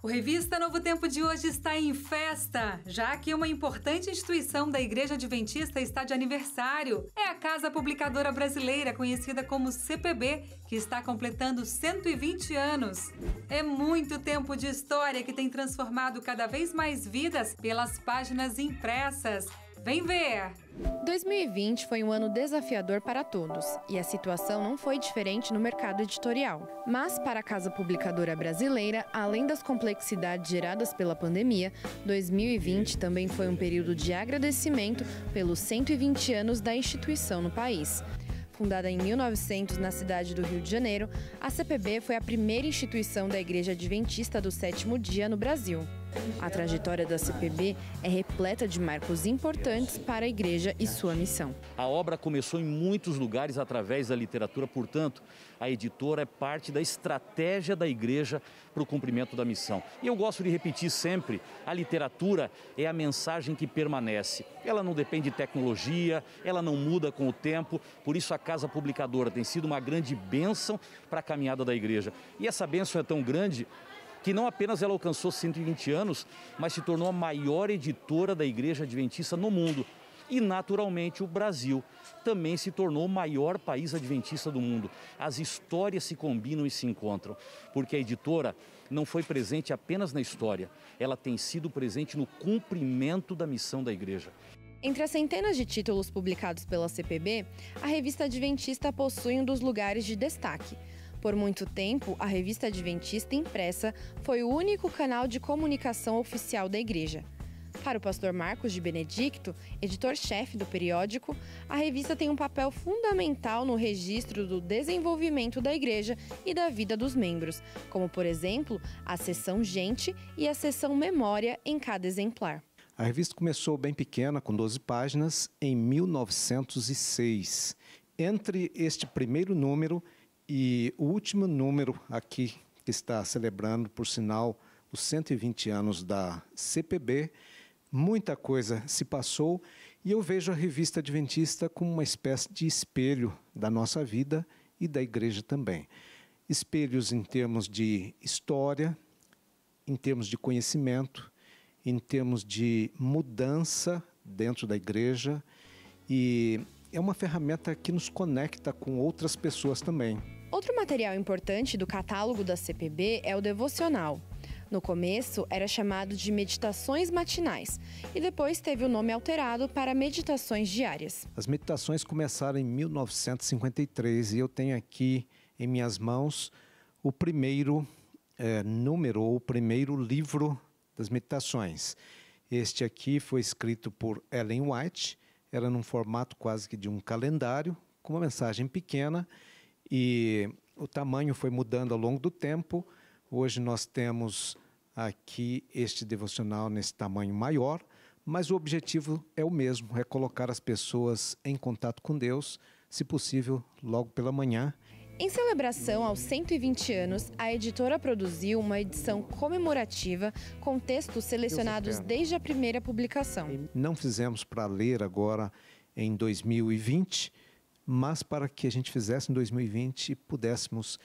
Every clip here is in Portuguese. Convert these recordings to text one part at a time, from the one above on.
O Revista Novo Tempo de hoje está em festa, já que uma importante instituição da Igreja Adventista está de aniversário. É a Casa Publicadora Brasileira, conhecida como CPB, que está completando 120 anos. É muito tempo de história que tem transformado cada vez mais vidas pelas páginas impressas. Vem ver! 2020 foi um ano desafiador para todos e a situação não foi diferente no mercado editorial. Mas para a Casa Publicadora Brasileira, além das complexidades geradas pela pandemia, 2020 também foi um período de agradecimento pelos 120 anos da instituição no país. Fundada em 1900 na cidade do Rio de Janeiro, a CPB foi a primeira instituição da Igreja Adventista do Sétimo Dia no Brasil. A trajetória da CPB é repleta de marcos importantes para a igreja e sua missão. A obra começou em muitos lugares através da literatura, portanto, a editora é parte da estratégia da igreja para o cumprimento da missão. E eu gosto de repetir sempre, a literatura é a mensagem que permanece. Ela não depende de tecnologia, ela não muda com o tempo, por isso a Casa Publicadora tem sido uma grande bênção para a caminhada da igreja. E essa bênção é tão grande que não apenas ela alcançou 120 anos, mas se tornou a maior editora da Igreja Adventista no mundo. E, naturalmente, o Brasil também se tornou o maior país adventista do mundo. As histórias se combinam e se encontram, porque a editora não foi presente apenas na história, ela tem sido presente no cumprimento da missão da igreja. Entre as centenas de títulos publicados pela CPB, a Revista Adventista possui um dos lugares de destaque. Por muito tempo, a Revista Adventista impressa foi o único canal de comunicação oficial da igreja. Para o pastor Marcos de Benedicto, editor-chefe do periódico, a revista tem um papel fundamental no registro do desenvolvimento da igreja e da vida dos membros, como, por exemplo, a seção Gente e a seção Memória em cada exemplar. A revista começou bem pequena, com 12 páginas, em 1906. Entre este primeiro número e o último número aqui, que está celebrando, por sinal, os 120 anos da CPB, muita coisa se passou e eu vejo a Revista Adventista como uma espécie de espelho da nossa vida e da igreja também. Espelhos em termos de história, em termos de conhecimento, em termos de mudança dentro da igreja, e é uma ferramenta que nos conecta com outras pessoas também. Outro material importante do catálogo da CPB é o devocional. No começo era chamado de Meditações Matinais e depois teve o nome alterado para Meditações Diárias. As meditações começaram em 1953 e eu tenho aqui em minhas mãos o primeiro número, ou o primeiro livro das meditações. Este aqui foi escrito por Ellen White, era num formato quase que de um calendário, com uma mensagem pequena, e o tamanho foi mudando ao longo do tempo. Hoje nós temos aqui este devocional nesse tamanho maior, mas o objetivo é o mesmo, é colocar as pessoas em contato com Deus, se possível, logo pela manhã. Em celebração aos 120 anos, a editora produziu uma edição comemorativa com textos selecionados desde a primeira publicação. Não fizemos para ler agora em 2020, mas para que a gente fizesse em 2020 e pudéssemos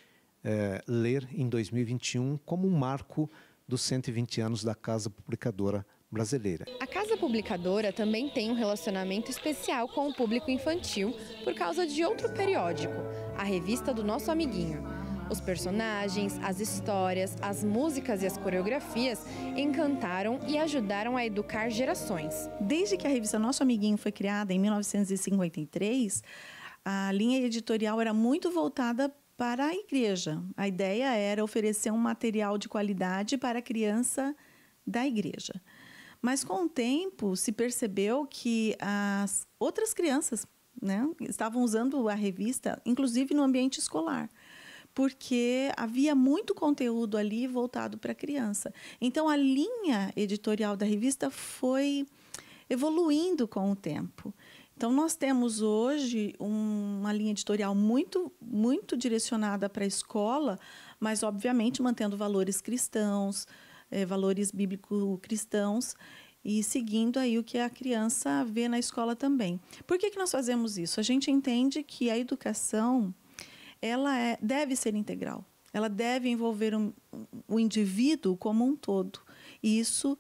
ler em 2021 como um marco dos 120 anos da Casa Publicadora Brasileira. A Casa Publicadora também tem um relacionamento especial com o público infantil por causa de outro periódico, a Revista do Nosso Amiguinho. Os personagens, as histórias, as músicas e as coreografias encantaram e ajudaram a educar gerações. Desde que a revista Nosso Amiguinho foi criada em 1953, a linha editorial era muito voltada para a igreja. A ideia era oferecer um material de qualidade para a criança da igreja. Mas com o tempo se percebeu que as outras crianças, né, estavam usando a revista, inclusive no ambiente escolar, porque havia muito conteúdo ali voltado para a criança. Então a linha editorial da revista foi evoluindo com o tempo. Então nós temos hoje uma linha editorial muito direcionada para a escola, mas obviamente mantendo valores cristãos, valores bíblico-cristãos, e seguindo aí o que a criança vê na escola também. Por que nós fazemos isso? A gente entende que a educação, ela deve ser integral. ela deve envolver o indivíduo como um todo. E isso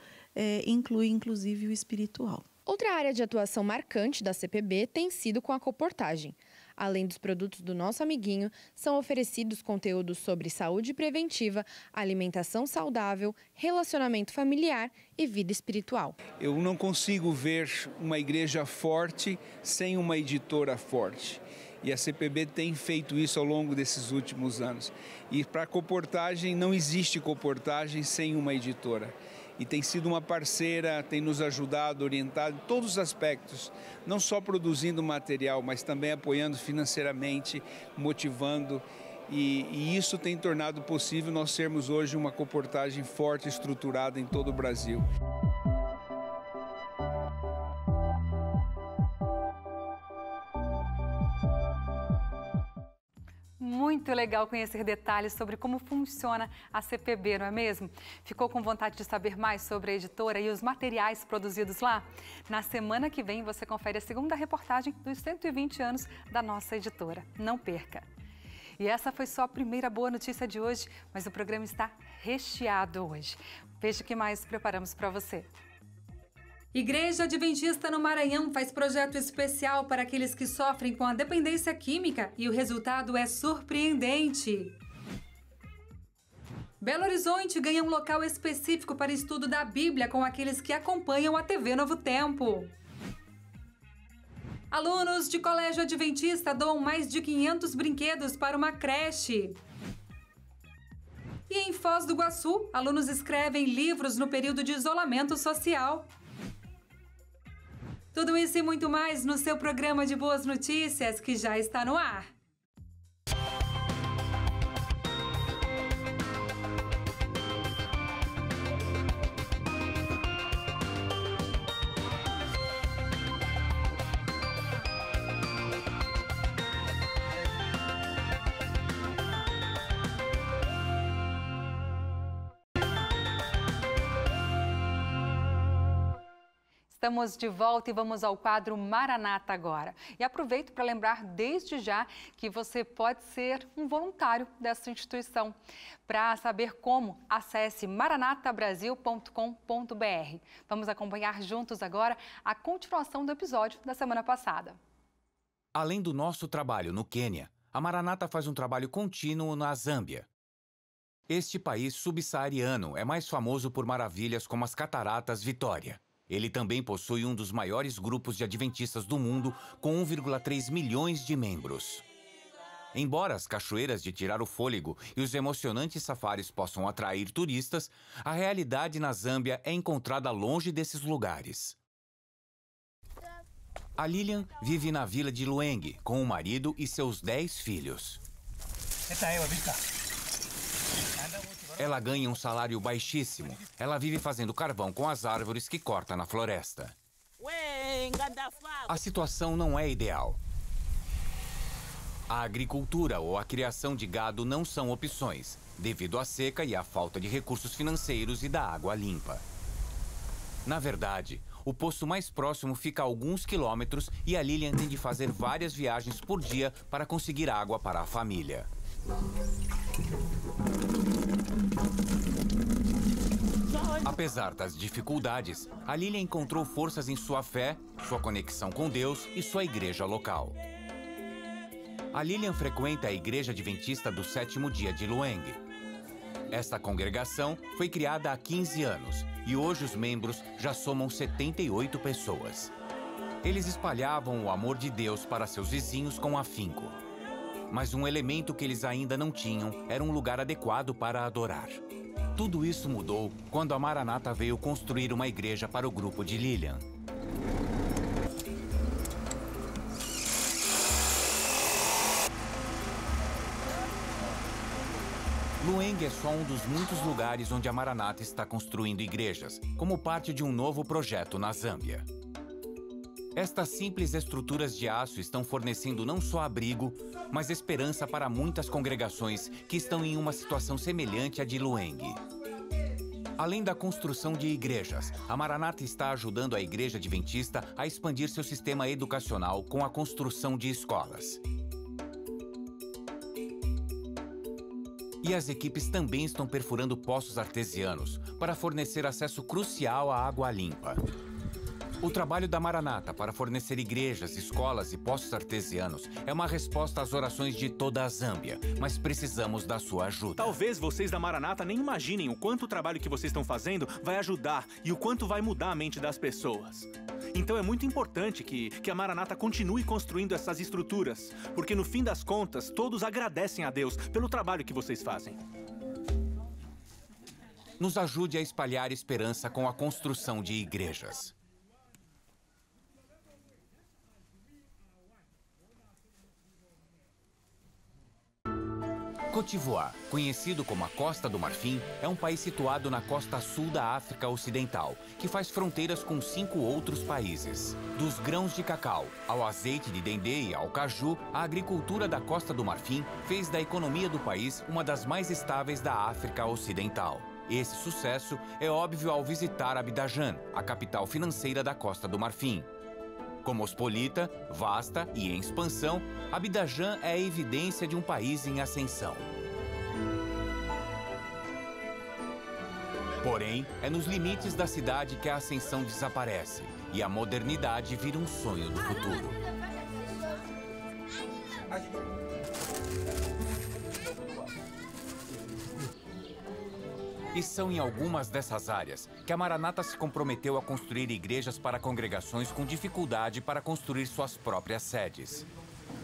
inclui, inclusive, o espiritual. Outra área de atuação marcante da CPB tem sido com a comportagem. Além dos produtos do Nosso Amiguinho, são oferecidos conteúdos sobre saúde preventiva, alimentação saudável, relacionamento familiar e vida espiritual. Eu não consigo ver uma igreja forte sem uma editora forte. E a CPB tem feito isso ao longo desses últimos anos. E para a comportagem, não existe comportagem sem uma editora. E tem sido uma parceira, tem nos ajudado, orientado em todos os aspectos, não só produzindo material, mas também apoiando financeiramente, motivando. E isso tem tornado possível nós sermos hoje uma comportagem forte, estruturada em todo o Brasil. Muito legal conhecer detalhes sobre como funciona a CPB, não é mesmo? Ficou com vontade de saber mais sobre a editora e os materiais produzidos lá? Na semana que vem você confere a segunda reportagem dos 120 anos da nossa editora. Não perca! E essa foi só a primeira boa notícia de hoje, mas o programa está recheado hoje. Veja o que mais preparamos para você. Igreja Adventista no Maranhão faz projeto especial para aqueles que sofrem com a dependência química e o resultado é surpreendente. Belo Horizonte ganha um local específico para estudo da Bíblia com aqueles que acompanham a TV Novo Tempo. Alunos de colégio adventista doam mais de 500 brinquedos para uma creche. E em Foz do Iguaçu, alunos escrevem livros no período de isolamento social. Tudo isso e muito mais no seu programa de Boas Notícias, que já está no ar. Estamos de volta e vamos ao quadro Maranata agora. E aproveito para lembrar desde já que você pode ser um voluntário dessa instituição. Para saber como, acesse maranatabrasil.com.br. Vamos acompanhar juntos agora a continuação do episódio da semana passada. Além do nosso trabalho no Quênia, a Maranata faz um trabalho contínuo na Zâmbia. Este país subsaariano é mais famoso por maravilhas como as Cataratas Vitória. Ele também possui um dos maiores grupos de adventistas do mundo, com 1,3 milhões de membros. Embora as cachoeiras de tirar o fôlego e os emocionantes safaris possam atrair turistas, a realidade na Zâmbia é encontrada longe desses lugares. A Lilian vive na vila de Lueng, com o marido e seus 10 filhos. Ela ganha um salário baixíssimo. Ela vive fazendo carvão com as árvores que corta na floresta. A situação não é ideal. A agricultura ou a criação de gado não são opções, devido à seca e à falta de recursos financeiros e da água limpa. Na verdade, o poço mais próximo fica a alguns quilômetros e a Lilian tem de fazer várias viagens por dia para conseguir água para a família. Apesar das dificuldades, a Lilian encontrou forças em sua fé, sua conexão com Deus e sua igreja local. A Lilian frequenta a Igreja Adventista do Sétimo Dia de Lueng. Esta congregação foi criada há 15 anos e hoje os membros já somam 78 pessoas. Eles espalhavam o amor de Deus para seus vizinhos com afinco. Mas um elemento que eles ainda não tinham era um lugar adequado para adorar. Tudo isso mudou quando a Maranata veio construir uma igreja para o grupo de Lilian. Lueng é só um dos muitos lugares onde a Maranata está construindo igrejas, como parte de um novo projeto na Zâmbia. Estas simples estruturas de aço estão fornecendo não só abrigo, mas esperança para muitas congregações que estão em uma situação semelhante à de Lueng. Além da construção de igrejas, a Maranata está ajudando a Igreja Adventista a expandir seu sistema educacional com a construção de escolas. E as equipes também estão perfurando poços artesianos para fornecer acesso crucial à água limpa. O trabalho da Maranata para fornecer igrejas, escolas e poços artesianos é uma resposta às orações de toda a Zâmbia, mas precisamos da sua ajuda. Talvez vocês da Maranata nem imaginem o quanto o trabalho que vocês estão fazendo vai ajudar e o quanto vai mudar a mente das pessoas. Então é muito importante que a Maranata continue construindo essas estruturas, porque no fim das contas, todos agradecem a Deus pelo trabalho que vocês fazem. Nos ajude a espalhar esperança com a construção de igrejas. Côte d'Ivoire, conhecido como a Costa do Marfim, é um país situado na costa sul da África Ocidental, que faz fronteiras com 5 outros países. Dos grãos de cacau ao azeite de dendê e ao caju, a agricultura da Costa do Marfim fez da economia do país uma das mais estáveis da África Ocidental. Esse sucesso é óbvio ao visitar Abidjan, a capital financeira da Costa do Marfim. Cosmopolita, vasta e em expansão, Abidjan é a evidência de um país em ascensão. Porém, é nos limites da cidade que a ascensão desaparece e a modernidade vira um sonho do futuro. E são em algumas dessas áreas que a Maranata se comprometeu a construir igrejas para congregações com dificuldade para construir suas próprias sedes.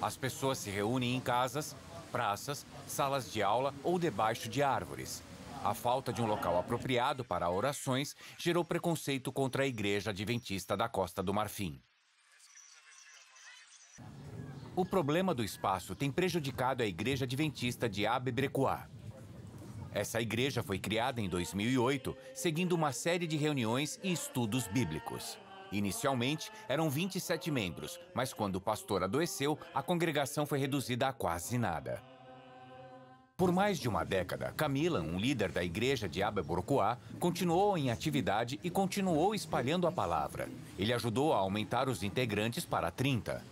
As pessoas se reúnem em casas, praças, salas de aula ou debaixo de árvores. A falta de um local apropriado para orações gerou preconceito contra a Igreja Adventista da Costa do Marfim. O problema do espaço tem prejudicado a Igreja Adventista de Abebrecois. Essa igreja foi criada em 2008, seguindo uma série de reuniões e estudos bíblicos. Inicialmente, eram 27 membros, mas quando o pastor adoeceu, a congregação foi reduzida a quase nada. Por mais de uma década, Camila, um líder da igreja de Abebrecois, continuou em atividade e continuou espalhando a palavra. Ele ajudou a aumentar os integrantes para 30.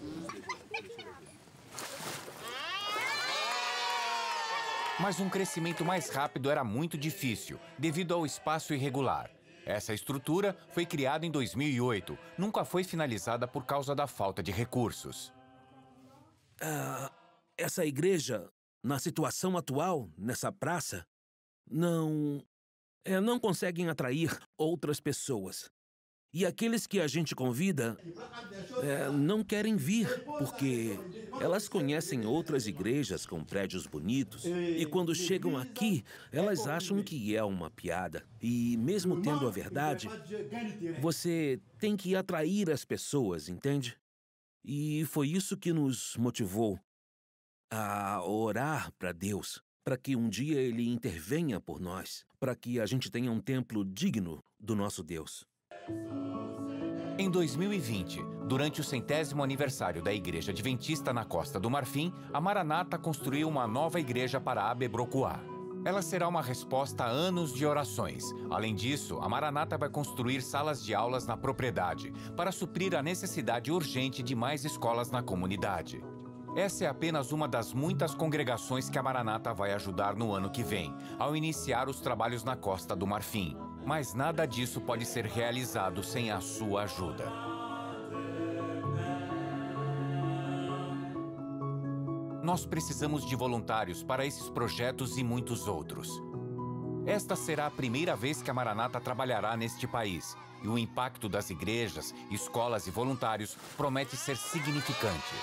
Mas um crescimento mais rápido era muito difícil, devido ao espaço irregular. Essa estrutura foi criada em 2008, nunca foi finalizada por causa da falta de recursos. Essa igreja, na situação atual, nessa praça, não conseguem atrair outras pessoas. E aqueles que a gente convida não querem vir, porque elas conhecem outras igrejas com prédios bonitos e quando chegam aqui, elas acham que é uma piada. E mesmo tendo a verdade, você tem que atrair as pessoas, entende? E foi isso que nos motivou a orar para Deus, para que um dia Ele intervenha por nós, para que a gente tenha um templo digno do nosso Deus. Em 2020, durante o 100º aniversário da Igreja Adventista na Costa do Marfim, a Maranata construiu uma nova igreja para Abebrecois. Ela será uma resposta a anos de orações. Além disso, a Maranata vai construir salas de aulas na propriedade, para suprir a necessidade urgente de mais escolas na comunidade. Essa é apenas uma das muitas congregações que a Maranata vai ajudar no ano que vem, ao iniciar os trabalhos na Costa do Marfim. Mas nada disso pode ser realizado sem a sua ajuda. Nós precisamos de voluntários para esses projetos e muitos outros. Esta será a primeira vez que a Maranata trabalhará neste país, e o impacto das igrejas, escolas e voluntários promete ser significante.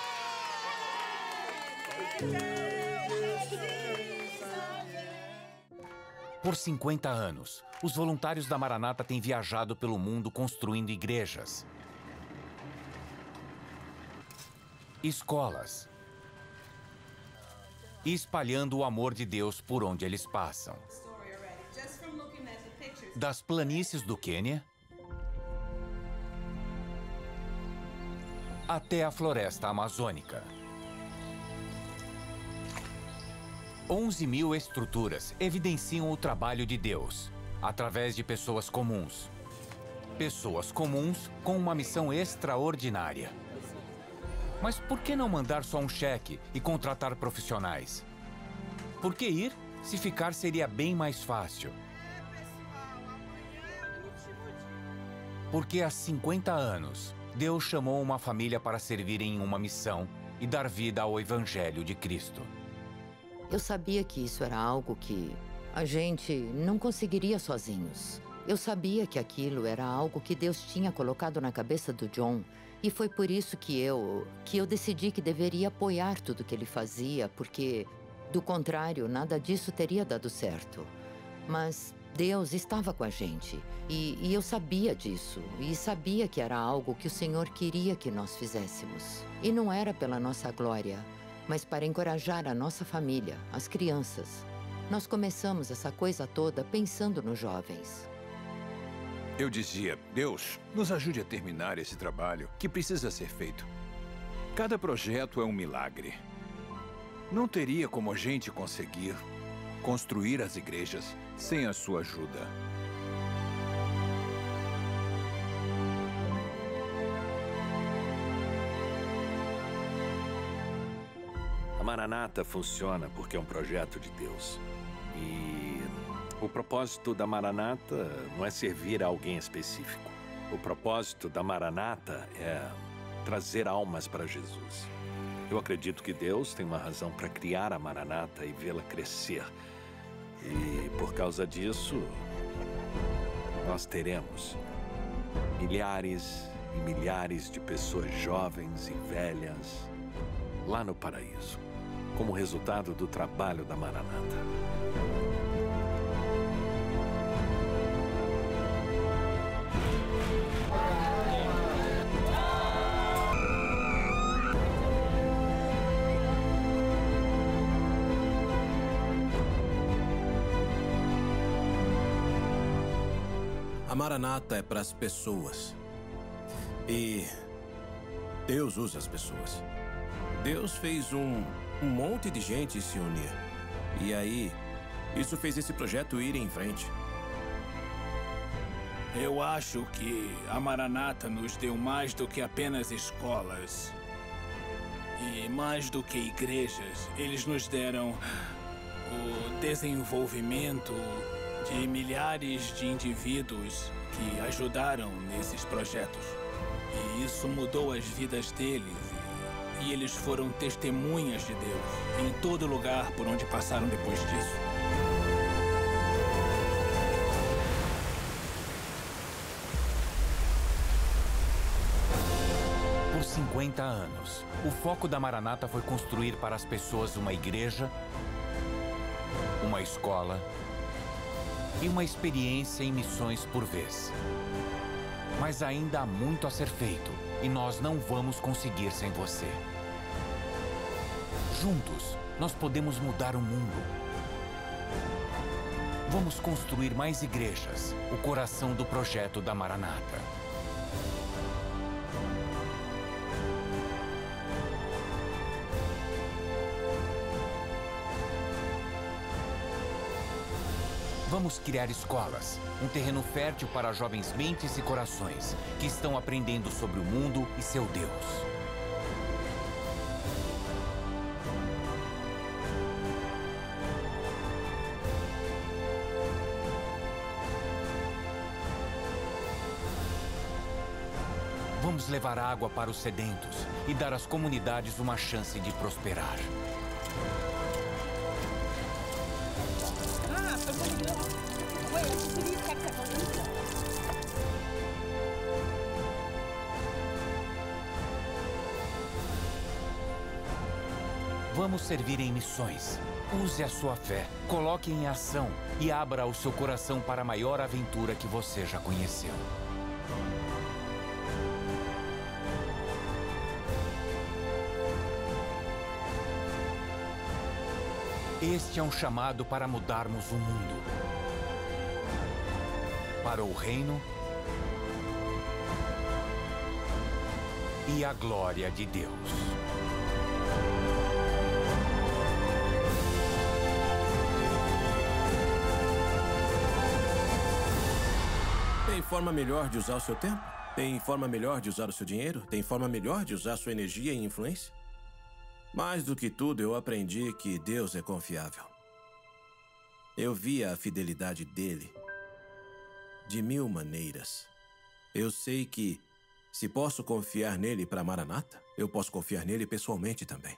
Por 50 anos, os voluntários da Maranata têm viajado pelo mundo construindo igrejas, escolas e espalhando o amor de Deus por onde eles passam. Das planícies do Quênia até a floresta amazônica. 11.000 estruturas evidenciam o trabalho de Deus, através de pessoas comuns. Pessoas comuns com uma missão extraordinária. Mas por que não mandar só um cheque e contratar profissionais? Por que ir Se ficar, seria bem mais fácil. Porque há 50 anos, Deus chamou uma família para servir em uma missão e dar vida ao Evangelho de Cristo. Eu sabia que isso era algo que a gente não conseguiria sozinhos. Eu sabia que aquilo era algo que Deus tinha colocado na cabeça do John. E foi por isso que eu decidi que deveria apoiar tudo que ele fazia, porque, do contrário, nada disso teria dado certo. Mas Deus estava com a gente. E eu sabia disso. E sabia que era algo que o Senhor queria que nós fizéssemos. E não era pela nossa glória, mas para encorajar a nossa família, as crianças. Nós começamos essa coisa toda pensando nos jovens. Eu dizia, Deus, nos ajude a terminar esse trabalho que precisa ser feito. Cada projeto é um milagre. Não teria como a gente conseguir construir as igrejas sem a sua ajuda. A Maranata funciona porque é um projeto de Deus. E o propósito da Maranata não é servir a alguém específico. O propósito da Maranata é trazer almas para Jesus. Eu acredito que Deus tem uma razão para criar a Maranata e vê-la crescer. E por causa disso, nós teremos milhares e milhares de pessoas jovens e velhas lá no paraíso, como resultado do trabalho da Maranata. A Maranata é para as pessoas. E Deus usa as pessoas. Deus fez um monte de gente se unir. E aí, isso fez esse projeto ir em frente. Eu acho que a Maranata nos deu mais do que apenas escolas. E mais do que igrejas. Eles nos deram o desenvolvimento de milhares de indivíduos que ajudaram nesses projetos. E isso mudou as vidas deles. E eles foram testemunhas de Deus em todo lugar por onde passaram depois disso. Por 50 anos, o foco da Maranata foi construir para as pessoas uma igreja, uma escola e uma experiência em missões por vez. Mas ainda há muito a ser feito e nós não vamos conseguir sem você. Juntos, nós podemos mudar o mundo. Vamos construir mais igrejas, o coração do projeto da Maranata. Vamos criar escolas, um terreno fértil para jovens mentes e corações que estão aprendendo sobre o mundo e seu Deus. Vamos levar água para os sedentos e dar às comunidades uma chance de prosperar. Vamos servir em missões. Use a sua fé, coloque em ação e abra o seu coração para a maior aventura que você já conheceu. Este é um chamado para mudarmos o mundo. Para o reino e a glória de Deus. Tem forma melhor de usar o seu tempo? Tem forma melhor de usar o seu dinheiro? Tem forma melhor de usar sua energia e influência? Mais do que tudo, eu aprendi que Deus é confiável. Eu via a fidelidade dele de 1000 maneiras. Eu sei que, se posso confiar nele para Maranata, eu posso confiar nele pessoalmente também.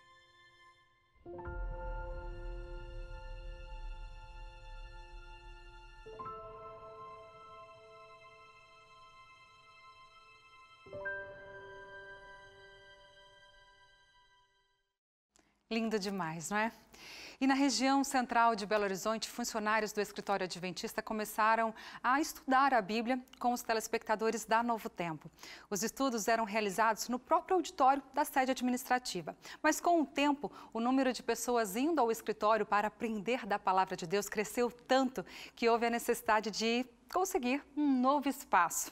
Lindo demais, não é? E na região central de Belo Horizonte, funcionários do Escritório Adventista começaram a estudar a Bíblia com os telespectadores da Novo Tempo. Os estudos eram realizados no próprio auditório da sede administrativa. Mas com o tempo, o número de pessoas indo ao escritório para aprender da Palavra de Deus cresceu tanto que houve a necessidade de conseguir um novo espaço.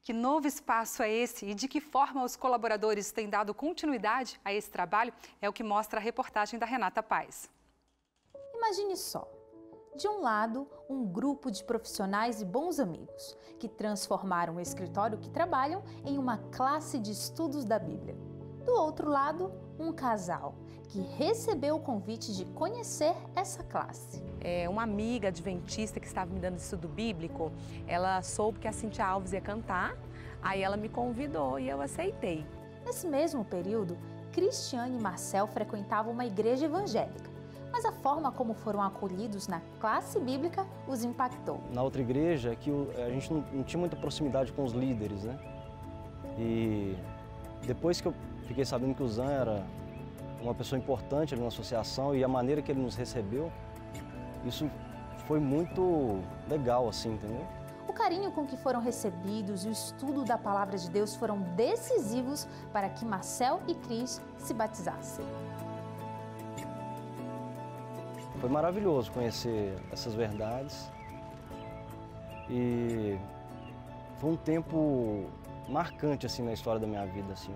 Que novo espaço é esse e de que forma os colaboradores têm dado continuidade a esse trabalho é o que mostra a reportagem da Renata Paz. Imagine só, de um lado, um grupo de profissionais e bons amigos que transformaram o escritório que trabalham em uma classe de estudos da Bíblia. Do outro lado, um casal que recebeu o convite de conhecer essa classe. Uma amiga adventista que estava me dando estudo bíblico, ela soube que a Cintia Alves ia cantar, aí ela me convidou e eu aceitei. Nesse mesmo período, Cristiane e Marcel frequentavam uma igreja evangélica, mas a forma como foram acolhidos na classe bíblica os impactou. Na outra igreja, que a gente não tinha muita proximidade com os líderes, né? E depois que eu fiquei sabendo que o Zan era uma pessoa importante ali na associação e a maneira que ele nos recebeu, isso foi muito legal, assim, entendeu? O carinho com que foram recebidos e o estudo da Palavra de Deus foram decisivos para que Marcel e Cris se batizassem. Foi maravilhoso conhecer essas verdades e foi um tempo marcante, assim, na história da minha vida, assim.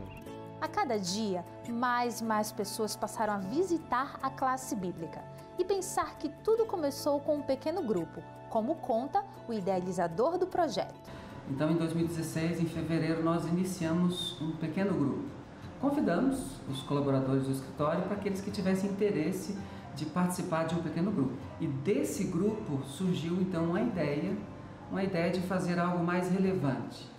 A cada dia, mais pessoas passaram a visitar a classe bíblica e pensar que tudo começou com um pequeno grupo, como conta o idealizador do projeto. Então, em 2016, em fevereiro, nós iniciamos um pequeno grupo. Convidamos os colaboradores do escritório para aqueles que tivessem interesse de participar de um pequeno grupo. E desse grupo surgiu, então, uma ideia de fazer algo mais relevante.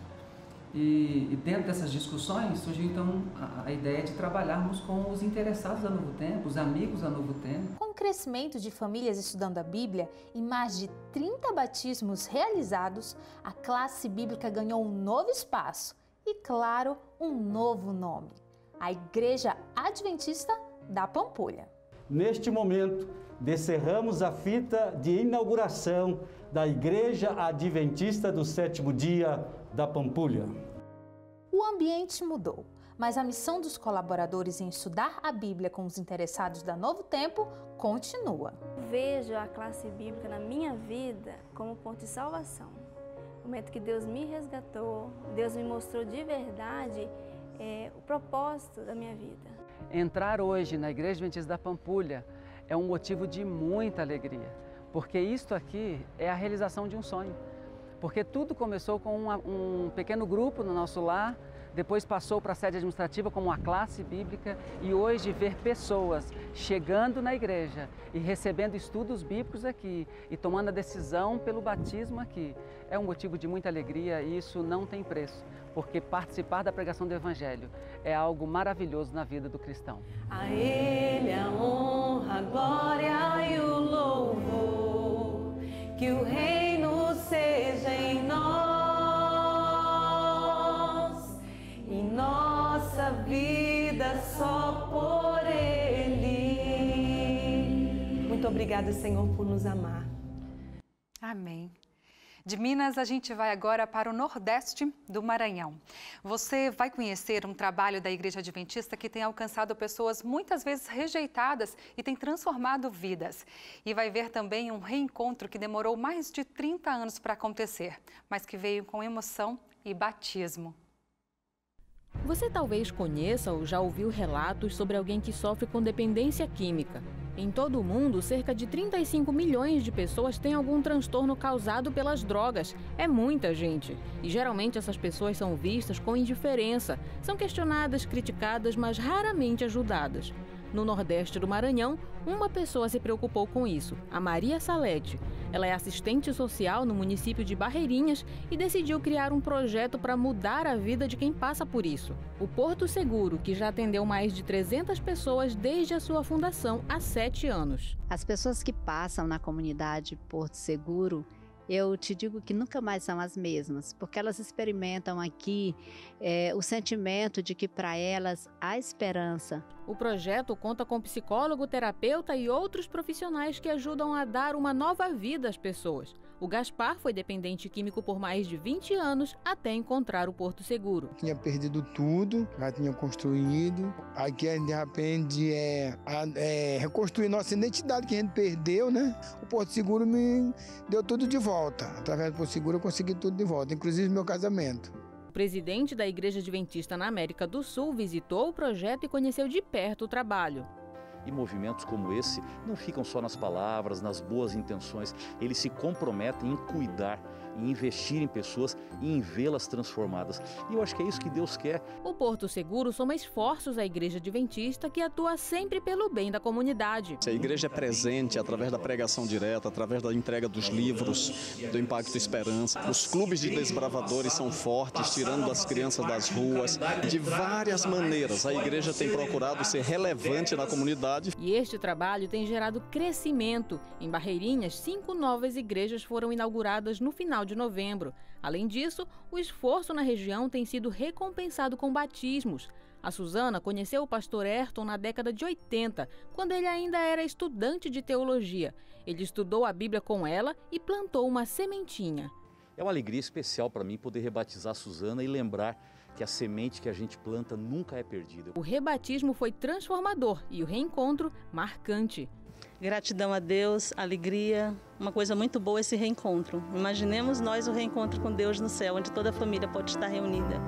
E dentro dessas discussões surgiu então a ideia de trabalharmos com os interessados da Novo Tempo, os amigos da Novo Tempo. Com o crescimento de famílias estudando a Bíblia e mais de 30 batismos realizados, a classe bíblica ganhou um novo espaço e, claro, um novo nome: a Igreja Adventista da Pampulha. Neste momento, descerramos a fita de inauguração da Igreja Adventista do Sétimo Dia da Pampulha. O ambiente mudou, mas a missão dos colaboradores em estudar a Bíblia com os interessados da Novo Tempo continua. Vejo a classe bíblica na minha vida como ponto de salvação. No momento que Deus me resgatou, Deus me mostrou de verdade o propósito da minha vida. Entrar hoje na Igreja Adventista da Pampulha é um motivo de muita alegria, porque isto aqui é a realização de um sonho. Porque tudo começou com um pequeno grupo no nosso lar, depois passou para a sede administrativa como uma classe bíblica e hoje ver pessoas chegando na igreja e recebendo estudos bíblicos aqui e tomando a decisão pelo batismo aqui é um motivo de muita alegria e isso não tem preço, porque participar da pregação do Evangelho é algo maravilhoso na vida do cristão. A Ele a honra, a glória e o louvor, que o reino seja em nós, e nossa vida só por Ele. Muito obrigada, Senhor, por nos amar. Amém. De Minas, a gente vai agora para o Nordeste do Maranhão. Você vai conhecer um trabalho da Igreja Adventista que tem alcançado pessoas muitas vezes rejeitadas e tem transformado vidas. E vai ver também um reencontro que demorou mais de 30 anos para acontecer, mas que veio com emoção e batismo. Você talvez conheça ou já ouviu relatos sobre alguém que sofre com dependência química. Em todo o mundo, cerca de 35 milhões de pessoas têm algum transtorno causado pelas drogas. É muita gente. E geralmente essas pessoas são vistas com indiferença, são questionadas, criticadas, mas raramente ajudadas. No Nordeste do Maranhão, uma pessoa se preocupou com isso, a Maria Salete. Ela é assistente social no município de Barreirinhas e decidiu criar um projeto para mudar a vida de quem passa por isso. O Porto Seguro, que já atendeu mais de 300 pessoas desde a sua fundação há 7 anos. As pessoas que passam na comunidade Porto Seguro, eu te digo que nunca mais são as mesmas, porque elas experimentam aqui o sentimento de que para elas há esperança. O projeto conta com psicólogo, terapeuta e outros profissionais que ajudam a dar uma nova vida às pessoas. O Gaspar foi dependente químico por mais de 20 anos até encontrar o Porto Seguro. Tinha perdido tudo, já tinha construído. Aqui a gente aprende reconstruir nossa identidade que a gente perdeu, né? O Porto Seguro me deu tudo de volta. Através do Porto Seguro eu consegui tudo de volta, inclusive meu casamento. O presidente da Igreja Adventista na América do Sul visitou o projeto e conheceu de perto o trabalho. E movimentos como esse não ficam só nas palavras, nas boas intenções, eles se comprometem em cuidar, em investir em pessoas e em vê-las transformadas. E eu acho que é isso que Deus quer. O Porto Seguro soma esforços à Igreja Adventista, que atua sempre pelo bem da comunidade. A igreja é presente através da pregação direta, através da entrega dos livros, do Impacto Esperança. Os clubes de desbravadores são fortes, tirando as crianças das ruas. De várias maneiras, a igreja tem procurado ser relevante na comunidade. E este trabalho tem gerado crescimento. Em Barreirinhas, 5 novas igrejas foram inauguradas no final de novembro. Além disso, o esforço na região tem sido recompensado com batismos. A Suzana conheceu o pastor Ayrton na década de 80, quando ele ainda era estudante de teologia. Ele estudou a Bíblia com ela e plantou uma sementinha. É uma alegria especial para mim poder rebatizar a Suzana e lembrar que a semente que a gente planta nunca é perdida. O rebatismo foi transformador e o reencontro marcante. Gratidão a Deus, alegria, uma coisa muito boa esse reencontro. Imaginemos nós o reencontro com Deus no céu, onde toda a família pode estar reunida.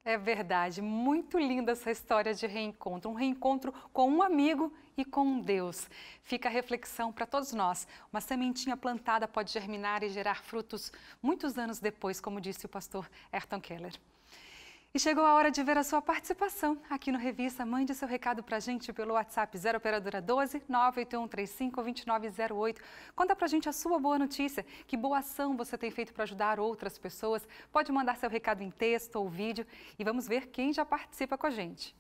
É verdade, muito linda essa história de reencontro, um reencontro com um amigo e com Deus. Fica a reflexão para todos nós. Uma sementinha plantada pode germinar e gerar frutos muitos anos depois, como disse o pastor Ayrton Keller. E chegou a hora de ver a sua participação aqui no Revista. Mande seu recado para a gente pelo WhatsApp 0 operadora 12 98135 2908. Conta para a gente a sua boa notícia. Que boa ação você tem feito para ajudar outras pessoas? Pode mandar seu recado em texto ou vídeo e vamos ver quem já participa com a gente.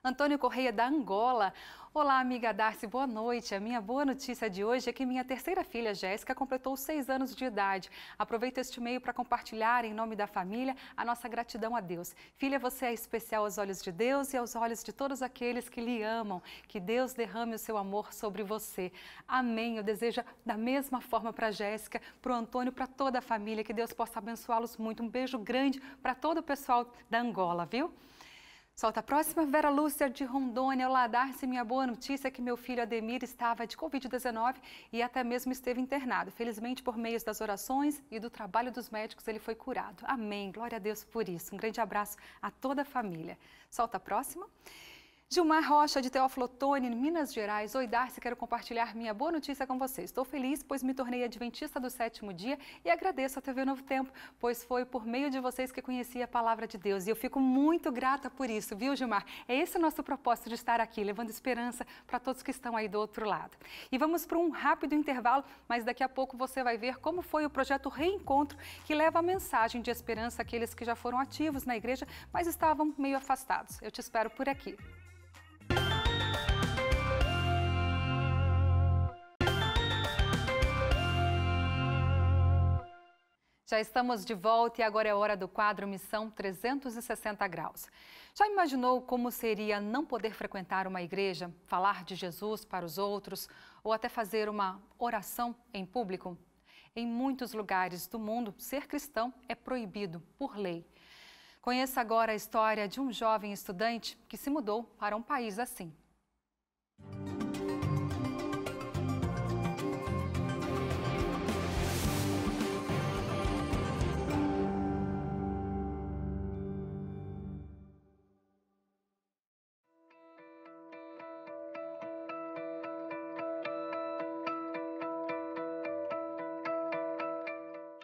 Antônio Correia, da Angola. Olá, amiga Darcy, boa noite. A minha boa notícia de hoje é que minha terceira filha, Jéssica, completou 6 anos de idade. Aproveito este e-mail para compartilhar, em nome da família, a nossa gratidão a Deus. Filha, você é especial aos olhos de Deus e aos olhos de todos aqueles que lhe amam. Que Deus derrame o seu amor sobre você. Amém. Eu desejo da mesma forma para a Jéssica, para o Antônio, para toda a família. Que Deus possa abençoá-los muito. Um beijo grande para todo o pessoal da Angola, viu? Solta a próxima, Vera Lúcia de Rondônia. Olá, Darcy, minha boa notícia é que meu filho Ademir estava de Covid-19 e até mesmo esteve internado. Felizmente, por meio das orações e do trabalho dos médicos, ele foi curado. Amém, glória a Deus por isso. Um grande abraço a toda a família. Solta a próxima. Gilmar Rocha, de Teófilo Otoni, em Minas Gerais. Oi, Darcy, quero compartilhar minha boa notícia com você. Estou feliz, pois me tornei adventista do 7º dia e agradeço a TV Novo Tempo, pois foi por meio de vocês que conheci a palavra de Deus. E eu fico muito grata por isso, viu, Gilmar? É esse o nosso propósito de estar aqui, levando esperança para todos que estão aí do outro lado. E vamos para um rápido intervalo, mas daqui a pouco você vai ver como foi o projeto Reencontro, que leva a mensagem de esperança àqueles que já foram ativos na igreja, mas estavam meio afastados. Eu te espero por aqui. Já estamos de volta e agora é hora do quadro Missão 360 Graus. Já imaginou como seria não poder frequentar uma igreja, falar de Jesus para os outros ou até fazer uma oração em público? Em muitos lugares do mundo, ser cristão é proibido por lei. Conheça agora a história de um jovem estudante que se mudou para um país assim.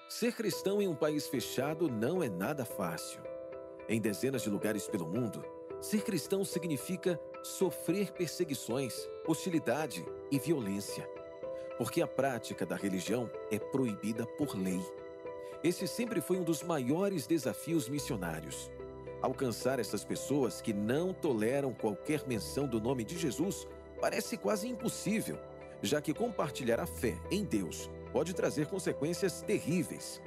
Ser cristão em um país fechado não é nada fácil. Em dezenas de lugares pelo mundo, ser cristão significa sofrer perseguições, hostilidade e violência. Porque a prática da religião é proibida por lei. Esse sempre foi um dos maiores desafios missionários. Alcançar essas pessoas que não toleram qualquer menção do nome de Jesus parece quase impossível, já que compartilhar a fé em Deus pode trazer consequências terríveis.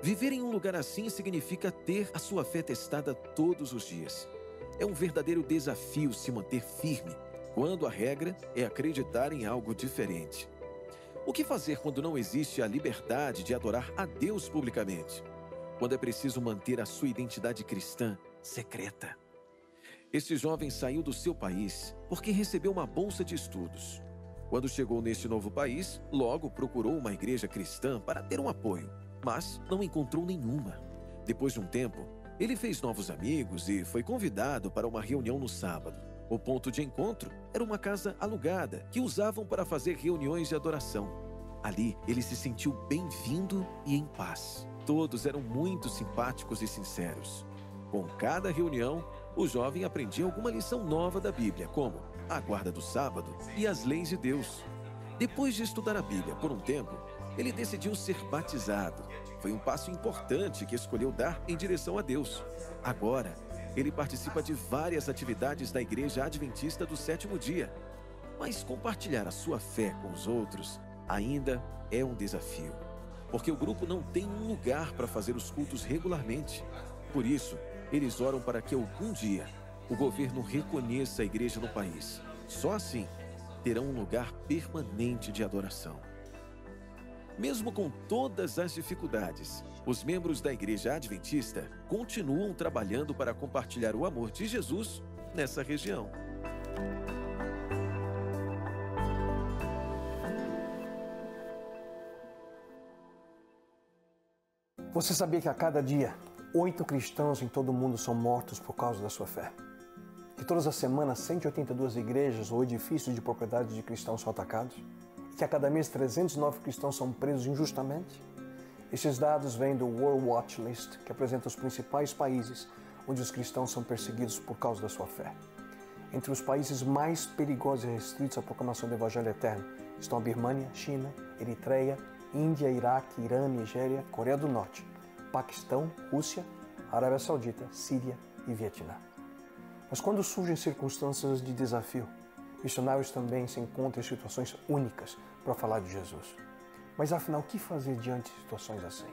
Viver em um lugar assim significa ter a sua fé testada todos os dias. É um verdadeiro desafio se manter firme, quando a regra é acreditar em algo diferente. O que fazer quando não existe a liberdade de adorar a Deus publicamente? Quando é preciso manter a sua identidade cristã secreta? Este jovem saiu do seu país porque recebeu uma bolsa de estudos. Quando chegou neste novo país, logo procurou uma igreja cristã para ter um apoio, mas não encontrou nenhuma. Depois de um tempo, ele fez novos amigos e foi convidado para uma reunião no sábado. O ponto de encontro era uma casa alugada que usavam para fazer reuniões de adoração. Ali, ele se sentiu bem-vindo e em paz. Todos eram muito simpáticos e sinceros. Com cada reunião, o jovem aprendia alguma lição nova da Bíblia, como a guarda do sábado e as leis de Deus. Depois de estudar a Bíblia por um tempo, ele decidiu ser batizado. Foi um passo importante que escolheu dar em direção a Deus. Agora, ele participa de várias atividades da Igreja Adventista do Sétimo Dia. Mas compartilhar a sua fé com os outros ainda é um desafio, porque o grupo não tem um lugar para fazer os cultos regularmente. Por isso, eles oram para que algum dia o governo reconheça a igreja no país. Só assim, terão um lugar permanente de adoração. Mesmo com todas as dificuldades, os membros da Igreja Adventista continuam trabalhando para compartilhar o amor de Jesus nessa região. Você sabia que a cada dia, 8 cristãos em todo o mundo são mortos por causa da sua fé? Que todas as semanas, 182 igrejas ou edifícios de propriedade de cristãos são atacados? Que a cada mês 309 cristãos são presos injustamente? Esses dados vêm do World Watch List, que apresenta os principais países onde os cristãos são perseguidos por causa da sua fé. Entre os países mais perigosos e restritos à proclamação do Evangelho Eterno estão a Birmânia, China, Eritreia, Índia, Iraque, Irã, Nigéria, Coreia do Norte, Paquistão, Rússia, Arábia Saudita, Síria e Vietnã. Mas quando surgem circunstâncias de desafio, missionários também se encontram em situações únicas para falar de Jesus. Mas afinal, o que fazer diante de situações assim?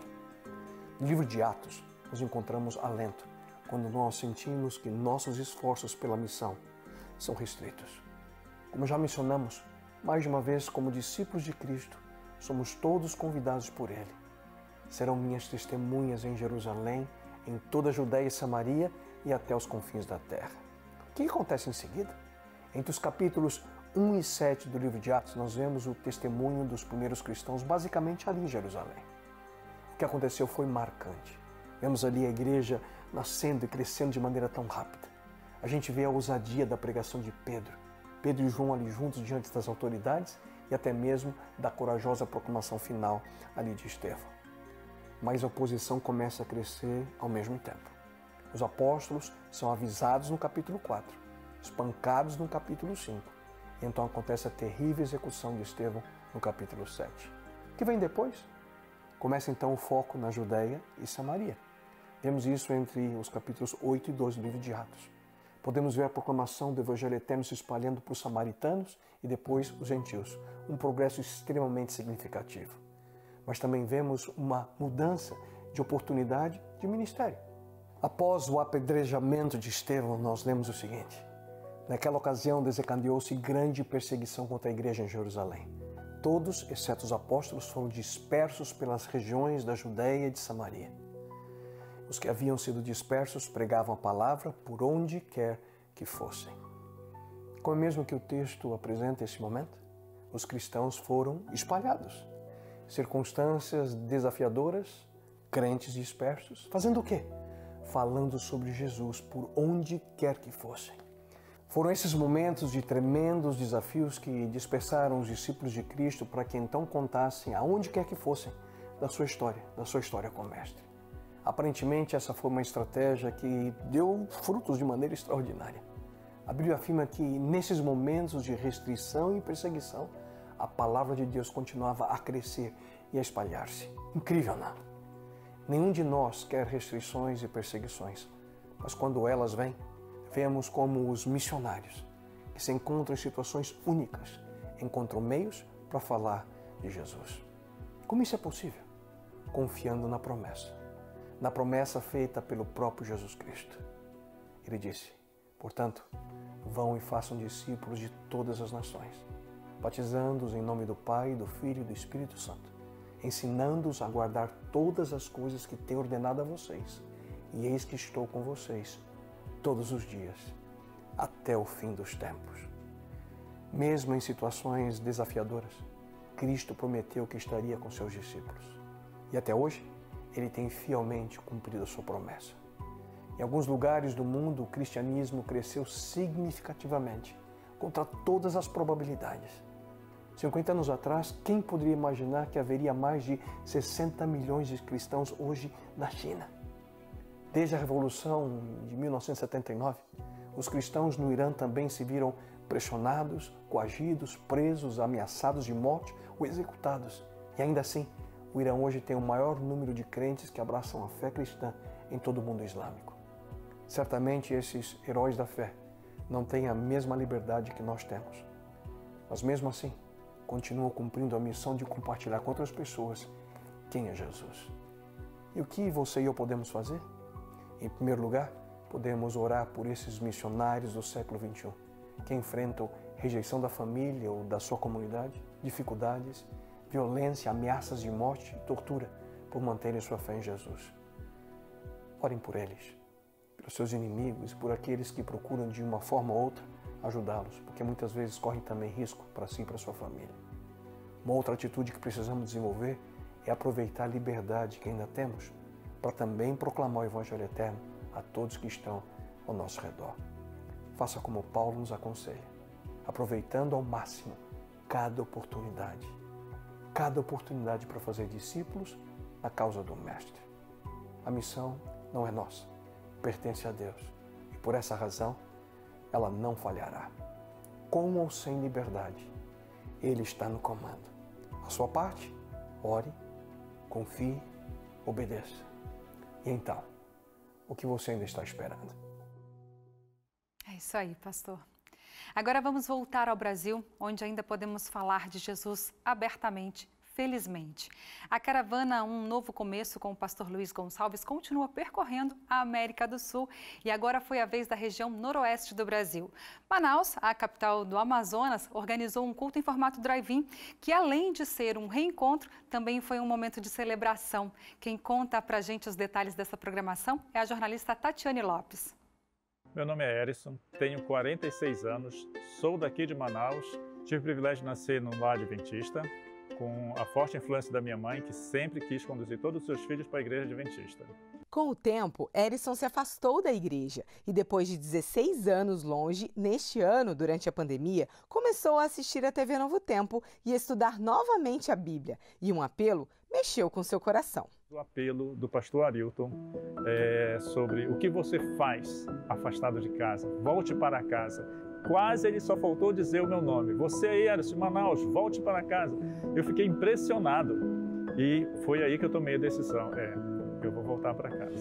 No livro de Atos, nós encontramos alento quando nós sentimos que nossos esforços pela missão são restritos. Como já mencionamos, mais de uma vez, como discípulos de Cristo, somos todos convidados por Ele. Serão minhas testemunhas em Jerusalém, em toda a Judéia e Samaria e até os confins da terra. O que acontece em seguida? Entre os capítulos 1 e 7 do livro de Atos, nós vemos o testemunho dos primeiros cristãos basicamente ali em Jerusalém. O que aconteceu foi marcante. Vemos ali a igreja nascendo e crescendo de maneira tão rápida. A gente vê a ousadia da pregação de Pedro. Pedro e João ali juntos diante das autoridades e até mesmo da corajosa proclamação final ali de Estevão. Mas a oposição começa a crescer ao mesmo tempo. Os apóstolos são avisados no capítulo 4. Espancados no capítulo 5. E então acontece a terrível execução de Estevão no capítulo 7. O que vem depois? Começa então o foco na Judéia e Samaria. Vemos isso entre os capítulos 8 e 12 do livro de Atos. Podemos ver a proclamação do Evangelho Eterno se espalhando por samaritanos e depois os gentios. Um progresso extremamente significativo. Mas também vemos uma mudança de oportunidade de ministério. Após o apedrejamento de Estevão, nós lemos o seguinte: naquela ocasião desencadeou-se grande perseguição contra a igreja em Jerusalém. Todos, exceto os apóstolos, foram dispersos pelas regiões da Judéia e de Samaria. Os que haviam sido dispersos pregavam a palavra por onde quer que fossem. Como é mesmo que o texto apresenta esse momento? Os cristãos foram espalhados. Circunstâncias desafiadoras, crentes dispersos, fazendo o quê? Falando sobre Jesus por onde quer que fossem. Foram esses momentos de tremendos desafios que dispersaram os discípulos de Cristo para que então contassem, aonde quer que fossem, da sua história com o Mestre. Aparentemente, essa foi uma estratégia que deu frutos de maneira extraordinária. A Bíblia afirma que nesses momentos de restrição e perseguição, a palavra de Deus continuava a crescer e a espalhar-se. Incrível, não? Nenhum de nós quer restrições e perseguições, mas quando elas vêm, vemos como os missionários, que se encontram em situações únicas, encontram meios para falar de Jesus. Como isso é possível? Confiando na promessa feita pelo próprio Jesus Cristo. Ele disse, portanto, vão e façam discípulos de todas as nações, batizando-os em nome do Pai, do Filho e do Espírito Santo, ensinando-os a guardar todas as coisas que tenho ordenado a vocês, e eis que estou com vocês todos os dias, até o fim dos tempos. Mesmo em situações desafiadoras, Cristo prometeu que estaria com seus discípulos. E até hoje, Ele tem fielmente cumprido a sua promessa. Em alguns lugares do mundo, o cristianismo cresceu significativamente, contra todas as probabilidades. 50 anos atrás, quem poderia imaginar que haveria mais de 60 milhões de cristãos hoje na China? Desde a Revolução de 1979, os cristãos no Irã também se viram pressionados, coagidos, presos, ameaçados de morte ou executados. E ainda assim, o Irã hoje tem o maior número de crentes que abraçam a fé cristã em todo o mundo islâmico. Certamente esses heróis da fé não têm a mesma liberdade que nós temos. Mas mesmo assim, continuam cumprindo a missão de compartilhar com outras pessoas quem é Jesus. E o que você e eu podemos fazer? Em primeiro lugar, podemos orar por esses missionários do século XXI, que enfrentam rejeição da família ou da sua comunidade, dificuldades, violência, ameaças de morte e tortura por manterem sua fé em Jesus. Orem por eles, pelos seus inimigos e por aqueles que procuram de uma forma ou outra ajudá-los, porque muitas vezes correm também risco para si e para sua família. Uma outra atitude que precisamos desenvolver é aproveitar a liberdade que ainda temos para também proclamar o Evangelho eterno a todos que estão ao nosso redor. Faça como Paulo nos aconselha, aproveitando ao máximo cada oportunidade para fazer discípulos na causa do Mestre. A missão não é nossa, pertence a Deus e por essa razão ela não falhará. Com ou sem liberdade, Ele está no comando. A sua parte, ore, confie, obedeça. E então, o que você ainda está esperando? É isso aí, pastor. Agora vamos voltar ao Brasil, onde ainda podemos falar de Jesus abertamente, felizmente. A caravana Um Novo Começo com o pastor Luiz Gonçalves continua percorrendo a América do Sul e agora foi a vez da região noroeste do Brasil. Manaus, a capital do Amazonas, organizou um culto em formato drive-in que, além de ser um reencontro, também foi um momento de celebração. Quem conta pra gente os detalhes dessa programação é a jornalista Tatiane Lopes. Meu nome é Erison, tenho 46 anos, sou daqui de Manaus, tive o privilégio de nascer num lar adventista, com a forte influência da minha mãe, que sempre quis conduzir todos os seus filhos para a igreja adventista. Com o tempo, Erison se afastou da igreja e depois de 16 anos longe, neste ano, durante a pandemia, começou a assistir a TV Novo Tempo e estudar novamente a Bíblia. E um apelo mexeu com seu coração. O apelo do pastor Arilton sobre o que você faz afastado de casa, volte para casa. Quase ele só faltou dizer o meu nome. Você aí, Erison, Manaus, volte para casa. Eu fiquei impressionado e foi aí que eu tomei a decisão. Eu vou voltar para casa.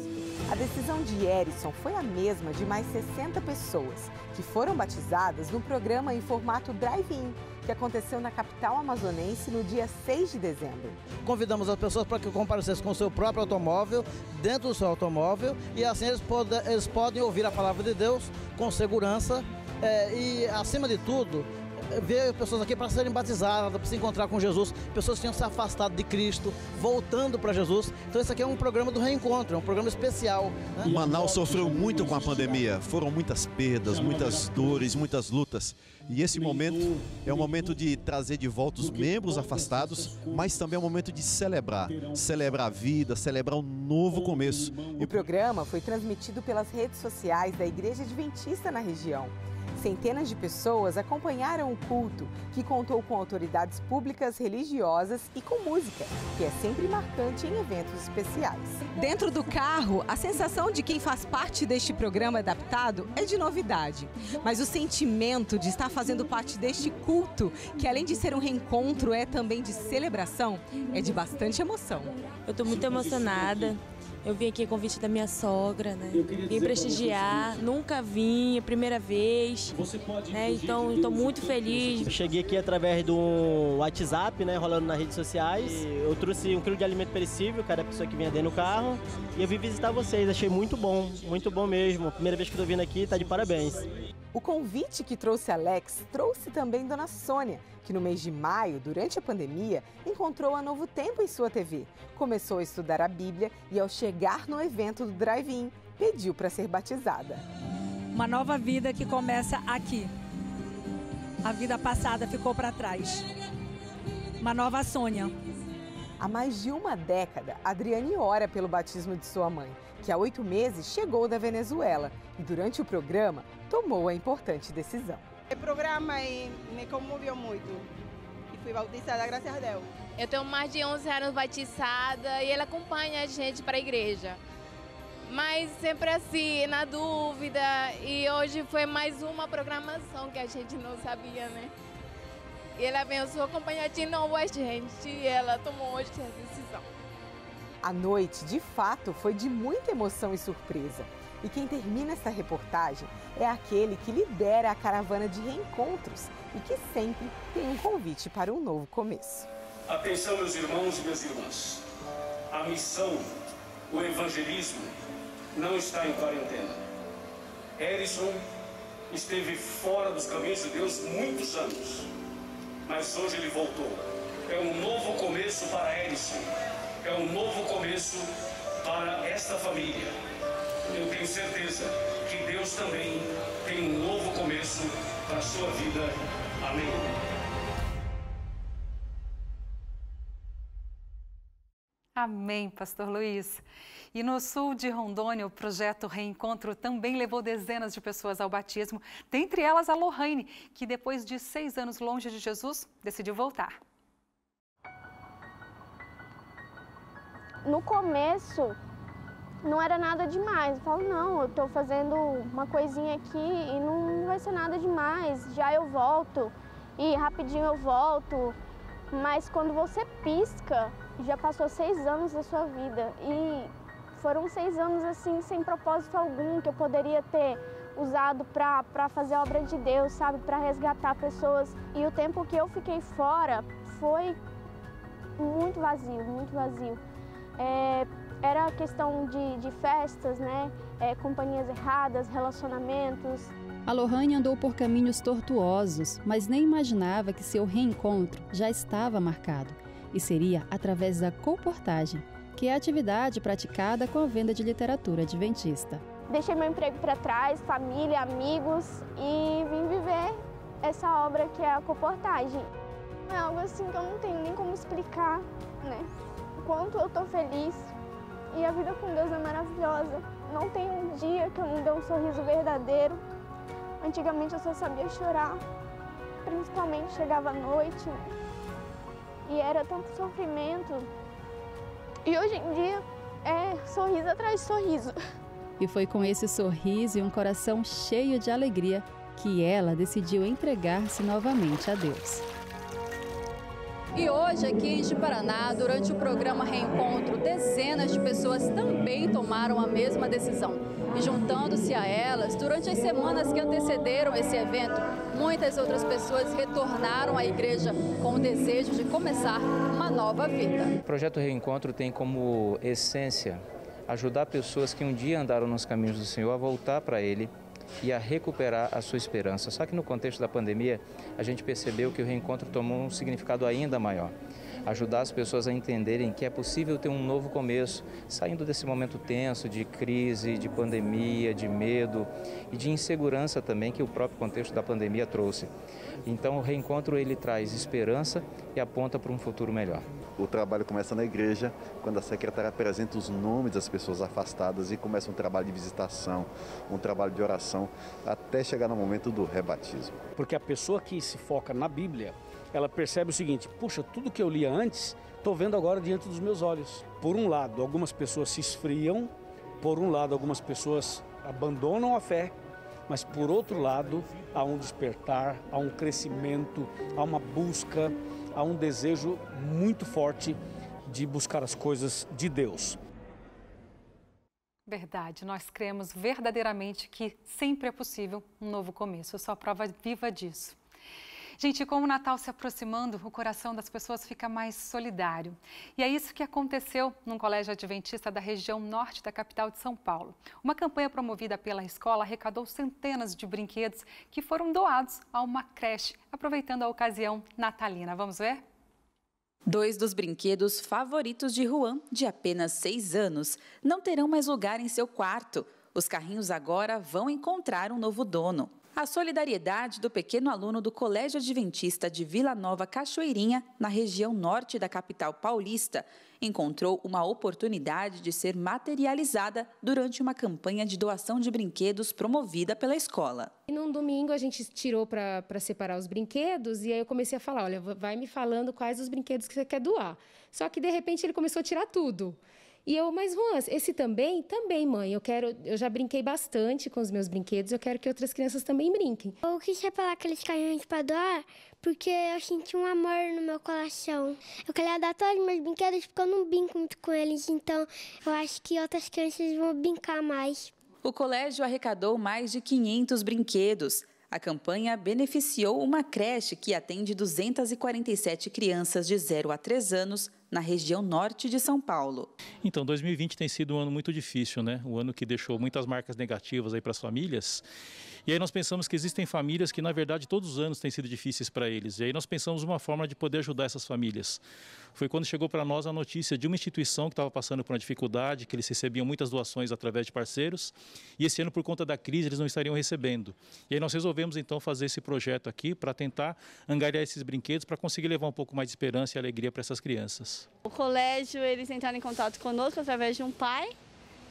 A decisão de Erison foi a mesma de mais 60 pessoas que foram batizadas no programa em formato drive-in, que aconteceu na capital amazonense no dia 6 de dezembro. Convidamos as pessoas para que comparecessem com o seu próprio automóvel, dentro do seu automóvel, e assim eles podem ouvir a palavra de Deus com segurança e, acima de tudo, ver pessoas aqui para serem batizadas, para se encontrar com Jesus, pessoas que tinham se afastado de Cristo, voltando para Jesus. Então esse aqui é um programa do reencontro, é um programa especial. Né? Manaus sofreu muito com a pandemia, foram muitas perdas, muitas dores, muitas lutas. E esse momento é um momento de trazer de volta os membros afastados, mas também é um momento de celebrar a vida, celebrar um novo começo. O programa foi transmitido pelas redes sociais da Igreja Adventista na região. Centenas de pessoas acompanharam o culto, que contou com autoridades públicas, religiosas e com música, que é sempre marcante em eventos especiais. Dentro do carro, a sensação de quem faz parte deste programa adaptado é de novidade. Mas o sentimento de estar fazendo parte deste culto, que além de ser um reencontro, é também de celebração, é de bastante emoção. Eu estou muito emocionada. Eu vim aqui a convite da minha sogra, né? Vim prestigiar, nunca vim, é a primeira vez, né? Então estou muito feliz. Eu cheguei aqui através do WhatsApp, né? Rolando nas redes sociais. Eu trouxe 1 quilo de alimento perecível, cada pessoa que vinha dentro do carro. E eu vim visitar vocês, achei muito bom mesmo. Primeira vez que estou vindo aqui, tá de parabéns. O convite que trouxe Alex trouxe também Dona Sônia, que no mês de maio, durante a pandemia, encontrou a Novo Tempo em sua TV. Começou a estudar a Bíblia e, ao chegar no evento do Drive-In, pediu para ser batizada. Uma nova vida que começa aqui. A vida passada ficou para trás. Uma nova Sônia. Há mais de uma década, Adriane ora pelo batismo de sua mãe, que há 8 meses chegou da Venezuela e, durante o programa, tomou a importante decisão. O programa me comoveu muito e fui bautizada, graças a Deus. Eu tenho mais de 11 anos batizada e ele acompanha a gente para a igreja. Mas sempre assim, na dúvida, e hoje foi mais uma programação que a gente não sabia, né? E ele abençoou, acompanhar de novo a gente e ela tomou hoje a decisão. A noite, de fato, foi de muita emoção e surpresa. E quem termina essa reportagem é aquele que lidera a caravana de reencontros e que sempre tem um convite para um novo começo. Atenção, meus irmãos e minhas irmãs. A missão, o evangelismo, não está em quarentena. Erison esteve fora dos caminhos de Deus muitos anos, mas hoje ele voltou. É um novo começo para Erison. É um novo começo para esta família. Eu tenho certeza que Deus também tem um novo começo para a sua vida. Amém. Amém, Pastor Luiz. E no sul de Rondônia, o projeto Reencontro também levou dezenas de pessoas ao batismo, dentre elas a Lohane, que depois de 6 anos longe de Jesus, decidiu voltar. No começo, não era nada demais. Eu falo, não, eu estou fazendo uma coisinha aqui e não vai ser nada demais. Já eu volto e rapidinho eu volto. Mas quando você pisca, já passou 6 anos da sua vida. E foram 6 anos assim, sem propósito algum, que eu poderia ter usado para fazer a obra de Deus, sabe? Para resgatar pessoas. E o tempo que eu fiquei fora foi muito vazio, muito vazio. Era questão de festas, né? Companhias erradas, relacionamentos. A Lohane andou por caminhos tortuosos, mas nem imaginava que seu reencontro já estava marcado. E seria através da colportagem, que é a atividade praticada com a venda de literatura adventista. Deixei meu emprego para trás, família, amigos, e vim viver essa obra que é a colportagem. É algo assim que eu não tenho nem como explicar, né? O quanto eu tô feliz e a vida com Deus é maravilhosa. Não tem um dia que eu não dê um sorriso verdadeiro. Antigamente eu só sabia chorar, principalmente chegava à noite, né? E era tanto sofrimento. E hoje em dia é sorriso atrás de sorriso. E foi com esse sorriso e um coração cheio de alegria que ela decidiu entregar-se novamente a Deus. E hoje, aqui em Ji-Paraná, durante o programa Reencontro, dezenas de pessoas também tomaram a mesma decisão. E juntando-se a elas, durante as semanas que antecederam esse evento, muitas outras pessoas retornaram à igreja com o desejo de começar uma nova vida. O projeto Reencontro tem como essência ajudar pessoas que um dia andaram nos caminhos do Senhor a voltar para Ele e a recuperar a sua esperança. Só que no contexto da pandemia, a gente percebeu que o reencontro tomou um significado ainda maior. ajudar as pessoas a entenderem que é possível ter um novo começo, saindo desse momento tenso de crise, de pandemia, de medo e de insegurança também que o próprio contexto da pandemia trouxe. Então o reencontro ele traz esperança e aponta para um futuro melhor. O trabalho começa na igreja, quando a secretária apresenta os nomes das pessoas afastadas e começa um trabalho de visitação, um trabalho de oração, até chegar no momento do rebatismo. Porque a pessoa que se foca na Bíblia, ela percebe o seguinte: puxa, tudo que eu lia antes, estou vendo agora diante dos meus olhos. Por um lado, algumas pessoas se esfriam, por um lado, algumas pessoas abandonam a fé, mas por outro lado, há um despertar, há um crescimento, há uma busca, há um desejo muito forte de buscar as coisas de Deus. Verdade, nós cremos verdadeiramente que sempre é possível um novo começo. Eu sou a prova viva disso. Gente, com o Natal se aproximando, o coração das pessoas fica mais solidário. E é isso que aconteceu num colégio adventista da região norte da capital de São Paulo. Uma campanha promovida pela escola arrecadou centenas de brinquedos que foram doados a uma creche, aproveitando a ocasião natalina. Vamos ver? 2 dos brinquedos favoritos de Juan, de apenas 6 anos, não terão mais lugar em seu quarto. Os carrinhos agora vão encontrar um novo dono. A solidariedade do pequeno aluno do Colégio Adventista de Vila Nova Cachoeirinha, na região norte da capital paulista, encontrou uma oportunidade de ser materializada durante uma campanha de doação de brinquedos promovida pela escola. Num domingo a gente tirou para separar os brinquedos e aí eu comecei a falar, olha, vai me falando quais os brinquedos que você quer doar. Só que de repente ele começou a tirar tudo. E eu, mas Juan, esse também? Também, mãe. Eu já brinquei bastante com os meus brinquedos, eu quero que outras crianças também brinquem. Eu quis separar aqueles carrinhos para doar, porque eu senti um amor no meu coração. Eu queria dar todos os meus brinquedos, porque eu não brinco muito com eles, então eu acho que outras crianças vão brincar mais. O colégio arrecadou mais de 500 brinquedos. A campanha beneficiou uma creche que atende 247 crianças de 0 a 3 anos na região norte de São Paulo. Então, 2020 tem sido um ano muito difícil, né? Um ano que deixou muitas marcas negativas aí para as famílias. E aí nós pensamos que existem famílias que, na verdade, todos os anos têm sido difíceis para eles. E aí nós pensamos uma forma de poder ajudar essas famílias. Foi quando chegou para nós a notícia de uma instituição que estava passando por uma dificuldade, que eles recebiam muitas doações através de parceiros, e esse ano, por conta da crise, eles não estariam recebendo. E aí nós resolvemos, então, fazer esse projeto aqui para tentar angariar esses brinquedos, para conseguir levar um pouco mais de esperança e alegria para essas crianças. O colégio, eles entraram em contato conosco através de um pai,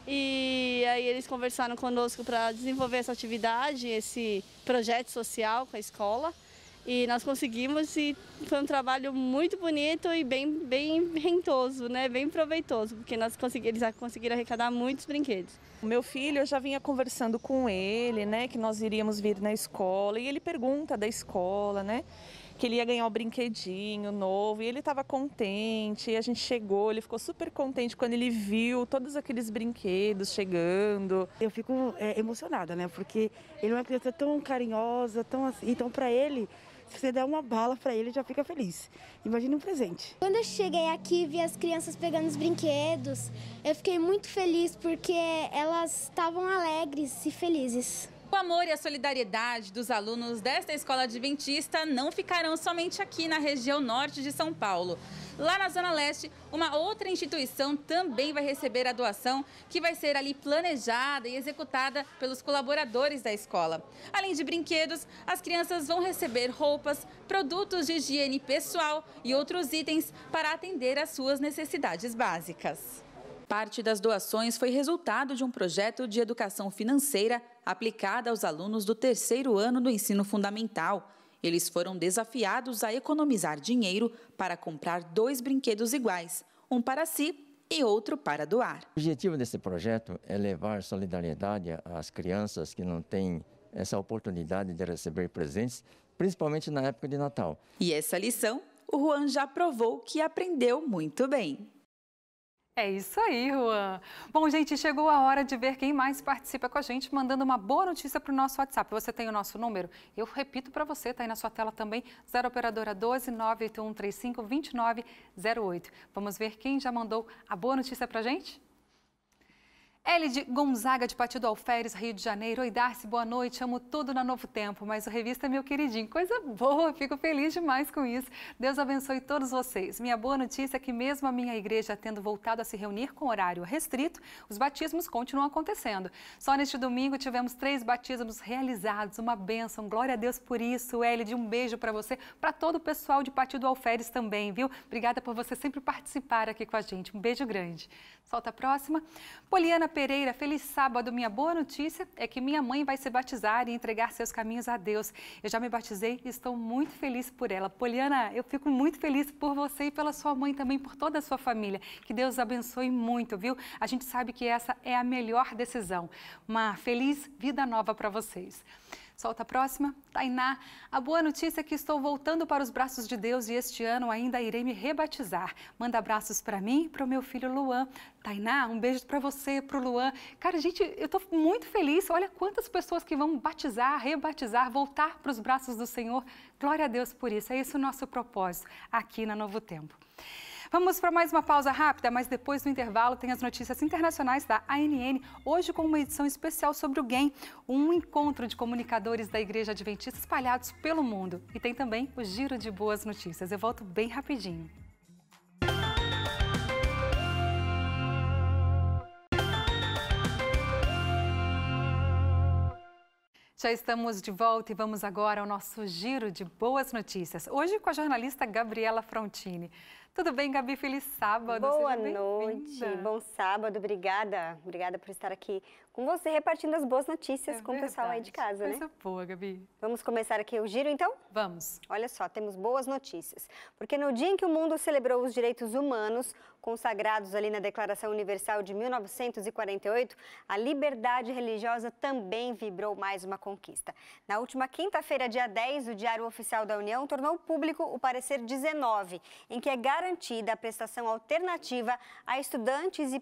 e aí eles conversaram conosco para desenvolver essa atividade, esse projeto social com a escola. E nós conseguimos e foi um trabalho muito bonito e bem rentoso, né? Bem proveitoso, porque eles conseguiram arrecadar muitos brinquedos. O meu filho, eu já vinha conversando com ele, né? Que nós iríamos vir na escola e ele pergunta da escola, né? Que ele ia ganhar um brinquedinho novo e ele estava contente. E a gente chegou, ele ficou super contente quando ele viu todos aqueles brinquedos chegando. Eu fico emocionada, né? Porque ele é uma criança tão carinhosa, tão assim. Então, para ele, se você der uma bala para ele, já fica feliz. Imagina um presente. Quando eu cheguei aqui e vi as crianças pegando os brinquedos, eu fiquei muito feliz porque elas estavam alegres e felizes. O amor e a solidariedade dos alunos desta escola adventista não ficarão somente aqui na região norte de São Paulo. Lá na Zona Leste, uma outra instituição também vai receber a doação, que vai ser ali planejada e executada pelos colaboradores da escola. Além de brinquedos, as crianças vão receber roupas, produtos de higiene pessoal e outros itens para atender às suas necessidades básicas. Parte das doações foi resultado de um projeto de educação financeira aplicada aos alunos do 3º ano do ensino fundamental. Eles foram desafiados a economizar dinheiro para comprar 2 brinquedos iguais, um para si e outro para doar. O objetivo desse projeto é levar solidariedade às crianças que não têm essa oportunidade de receber presentes, principalmente na época de Natal. E essa lição, o Juan já provou que aprendeu muito bem. É isso aí, Juan. Bom, gente, chegou a hora de ver quem mais participa com a gente, mandando uma boa notícia para o nosso WhatsApp. Você tem o nosso número? Eu repito para você, está aí na sua tela também, 0 operadora 12 98135 2908. Vamos ver quem já mandou a boa notícia para a gente? Elide Gonzaga, de Partido Alferes, Rio de Janeiro. Oi, Darcy, boa noite. Amo tudo na Novo Tempo, mas o Revista é meu queridinho. Coisa boa, fico feliz demais com isso. Deus abençoe todos vocês. Minha boa notícia é que mesmo a minha igreja tendo voltado a se reunir com horário restrito, os batismos continuam acontecendo. Só neste domingo tivemos 3 batismos realizados. Uma bênção. Glória a Deus por isso, Elide. Um beijo para você, para todo o pessoal de Partido Alferes também, viu? Obrigada por você sempre participar aqui com a gente. Um beijo grande. Solta a próxima. Poliana Pereira, feliz sábado. Minha boa notícia é que minha mãe vai se batizar e entregar seus caminhos a Deus. Eu já me batizei e estou muito feliz por ela. Poliana, eu fico muito feliz por você e pela sua mãe também, por toda a sua família. Que Deus abençoe muito, viu? A gente sabe que essa é a melhor decisão. Uma feliz vida nova para vocês. Solta a próxima. Tainá, a boa notícia é que estou voltando para os braços de Deus e este ano ainda irei me rebatizar. Manda abraços para mim e para o meu filho Luan. Tainá, um beijo para você, para o Luan. Cara, gente, eu estou muito feliz. Olha quantas pessoas que vão batizar, rebatizar, voltar para os braços do Senhor. Glória a Deus por isso. É esse o nosso propósito aqui na Novo Tempo. Vamos para mais uma pausa rápida, mas depois do intervalo tem as notícias internacionais da ANN, hoje com uma edição especial sobre o GEM, um encontro de comunicadores da Igreja Adventista espalhados pelo mundo. E tem também o Giro de Boas Notícias. Eu volto bem rapidinho. Já estamos de volta e vamos agora ao nosso Giro de Boas Notícias. Hoje com a jornalista Gabriela Frontini. Tudo bem, Gabi? Feliz sábado. Boa noite, bom sábado, obrigada. Obrigada por estar aqui com você, repartindo as boas notícias com o pessoal aí de casa, né? Coisa boa, Gabi. Vamos começar aqui o giro, então? Vamos. Olha só, temos boas notícias. Porque no dia em que o mundo celebrou os direitos humanos, consagrados ali na Declaração Universal de 1948, a liberdade religiosa também vibrou mais uma conquista. Na última quinta-feira, dia 10, o Diário Oficial da União tornou público o parecer 19, em que é garantida a prestação alternativa a estudantes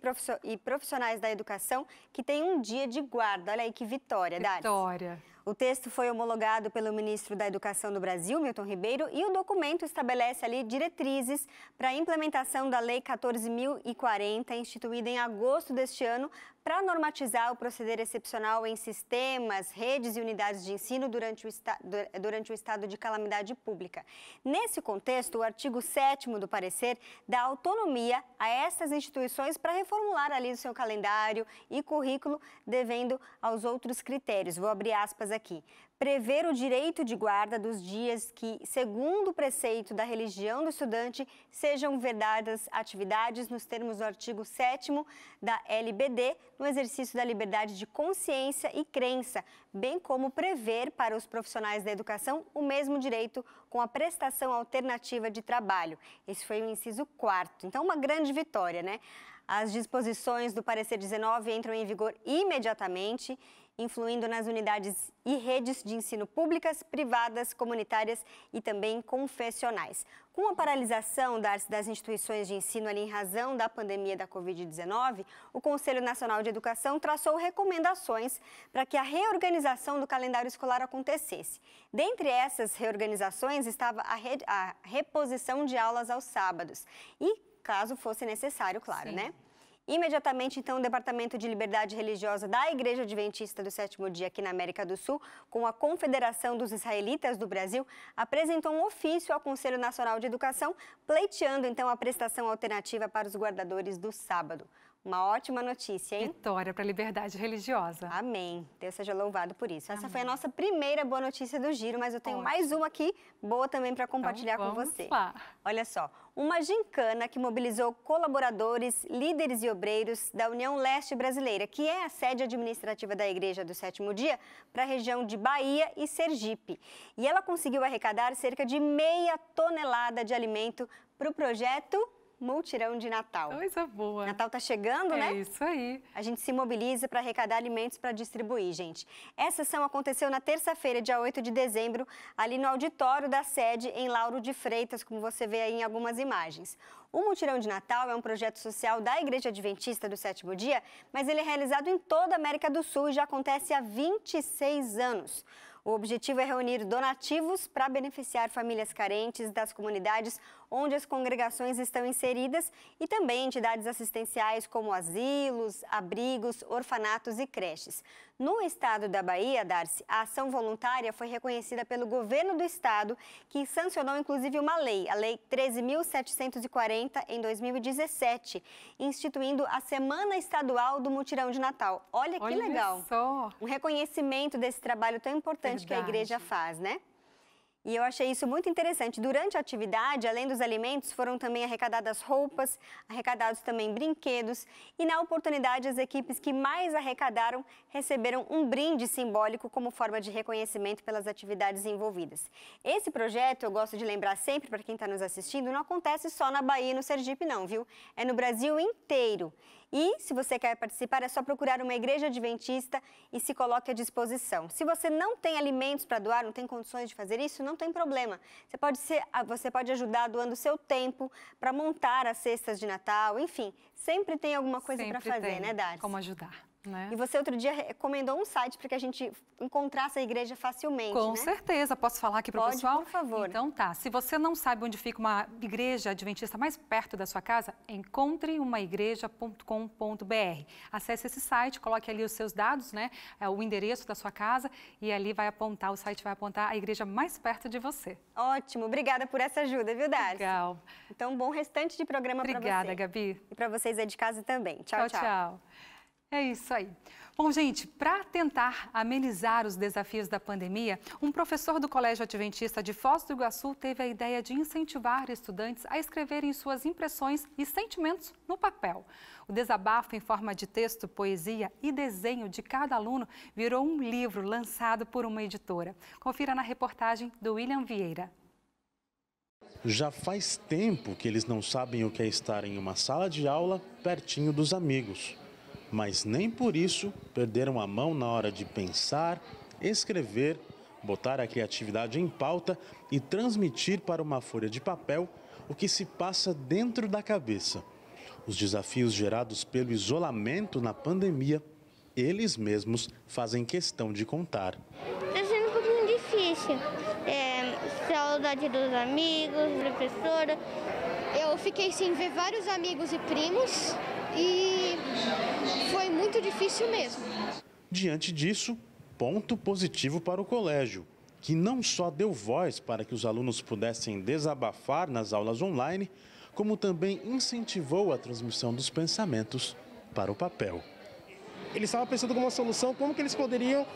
e profissionais da educação que têm um dia de guarda. Olha aí que vitória, Dades. Vitória. O texto foi homologado pelo ministro da Educação do Brasil, Milton Ribeiro, e o documento estabelece ali diretrizes para a implementação da Lei 14.040, instituída em agosto deste ano, para normatizar o proceder excepcional em sistemas, redes e unidades de ensino durante o estado de calamidade pública. Nesse contexto, o artigo 7º do parecer dá autonomia a essas instituições para reformular ali o seu calendário e currículo, devendo aos outros critérios. Vou abrir aspas aqui. Prever o direito de guarda dos dias que, segundo o preceito da religião do estudante, sejam vedadas atividades nos termos do artigo 7º da LBD, no exercício da liberdade de consciência e crença, bem como prever para os profissionais da educação o mesmo direito com a prestação alternativa de trabalho. Esse foi o inciso 4º. Então, uma grande vitória, né? As disposições do parecer 19 entram em vigor imediatamente, influindo nas unidades e redes de ensino públicas, privadas, comunitárias e também confessionais. Com a paralisação das instituições de ensino ali em razão da pandemia da Covid-19, o Conselho Nacional de Educação traçou recomendações para que a reorganização do calendário escolar acontecesse. Dentre essas reorganizações estava a reposição de aulas aos sábados e, caso fosse necessário, claro, né? Imediatamente, então, o Departamento de Liberdade Religiosa da Igreja Adventista do Sétimo Dia aqui na América do Sul, com a Confederação dos Israelitas do Brasil, apresentou um ofício ao Conselho Nacional de Educação, pleiteando, então, a prestação alternativa para os guardadores do sábado. Uma ótima notícia, hein? Vitória para a liberdade religiosa. Amém. Deus seja louvado por isso. Essa foi a nossa primeira boa notícia do Giro, mas eu tenho mais uma aqui, boa também para compartilhar com você. Lá. Olha só, uma gincana que mobilizou colaboradores, líderes e obreiros da União Leste Brasileira, que é a sede administrativa da Igreja do Sétimo Dia, para a região de Bahia e Sergipe. E ela conseguiu arrecadar cerca de 0,5 tonelada de alimento para o projeto Multirão de Natal. Coisa boa. Natal tá chegando, né? É isso aí. A gente se mobiliza para arrecadar alimentos para distribuir, gente. Essa ação aconteceu na terça-feira, dia 8 de dezembro, ali no auditório da sede em Lauro de Freitas, como você vê aí em algumas imagens. O Multirão de Natal é um projeto social da Igreja Adventista do Sétimo Dia, mas ele é realizado em toda a América do Sul e já acontece há 26 anos. O objetivo é reunir donativos para beneficiar famílias carentes das comunidades onde as congregações estão inseridas, e também entidades assistenciais como asilos, abrigos, orfanatos e creches. No estado da Bahia, Darcy, a ação voluntária foi reconhecida pelo governo do estado, que sancionou inclusive uma lei, a Lei 13.740, em 2017, instituindo a Semana Estadual do Mutirão de Natal. Olha que legal! Só. Um reconhecimento desse trabalho tão importante que a igreja faz, né? E eu achei isso muito interessante. Durante a atividade, além dos alimentos, foram também arrecadadas roupas, arrecadados também brinquedos. E na oportunidade, as equipes que mais arrecadaram receberam um brinde simbólico como forma de reconhecimento pelas atividades envolvidas. Esse projeto, eu gosto de lembrar sempre para quem está nos assistindo, não acontece só na Bahia e no Sergipe não, viu? É no Brasil inteiro. E, se você quer participar, é só procurar uma igreja adventista e se coloque à disposição. Se você não tem alimentos para doar, não tem condições de fazer isso, não tem problema. Você pode ajudar doando seu tempo para montar as cestas de Natal, enfim. Sempre tem alguma coisa para fazer, né, Darcy? Como ajudar. Né? E você outro dia recomendou um site para que a gente encontrasse a igreja facilmente, Com né? certeza. Posso falar aqui para o pessoal? Por favor. Então tá. Se você não sabe onde fica uma igreja adventista mais perto da sua casa, encontreumaigreja.com.br. Acesse esse site, coloque ali os seus dados, né? O endereço da sua casa e ali vai apontar, o site vai apontar a igreja mais perto de você. Ótimo. Obrigada por essa ajuda, viu, Darcy? Legal. Então, bom restante de programa para você. Obrigada, Gabi. E para vocês aí de casa também. Tchau, tchau. Tchau. É isso aí. Bom, gente, para tentar amenizar os desafios da pandemia, um professor do Colégio Adventista de Foz do Iguaçu teve a ideia de incentivar estudantes a escreverem suas impressões e sentimentos no papel. O desabafo em forma de texto, poesia e desenho de cada aluno virou um livro lançado por uma editora. Confira na reportagem do William Vieira. Já faz tempo que eles não sabem o que é estar em uma sala de aula pertinho dos amigos. Mas nem por isso perderam a mão na hora de pensar, escrever, botar a criatividade em pauta e transmitir para uma folha de papel o que se passa dentro da cabeça. Os desafios gerados pelo isolamento na pandemia, eles mesmos fazem questão de contar. Está sendo um pouquinho difícil. Saudade dos amigos, professora. Eu fiquei sem ver vários amigos e primos. E foi muito difícil mesmo. Diante disso, ponto positivo para o colégio, que não só deu voz para que os alunos pudessem desabafar nas aulas online, como também incentivou a transmissão dos pensamentos para o papel. Eles estavam pensando como uma solução, como que eles poderiam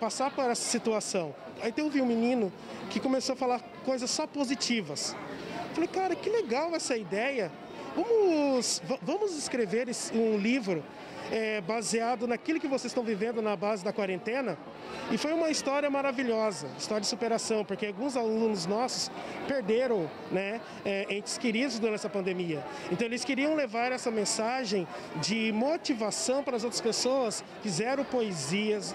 passar por essa situação. Aí teve um menino que começou a falar coisas só positivas. Falei, cara, que legal essa ideia. Vamos escrever um livro baseado naquilo que vocês estão vivendo na base da quarentena. E foi uma história maravilhosa, história de superação, porque alguns alunos nossos perderam, né, entes queridos durante essa pandemia. Então eles queriam levar essa mensagem de motivação para as outras pessoas, fizeram poesias,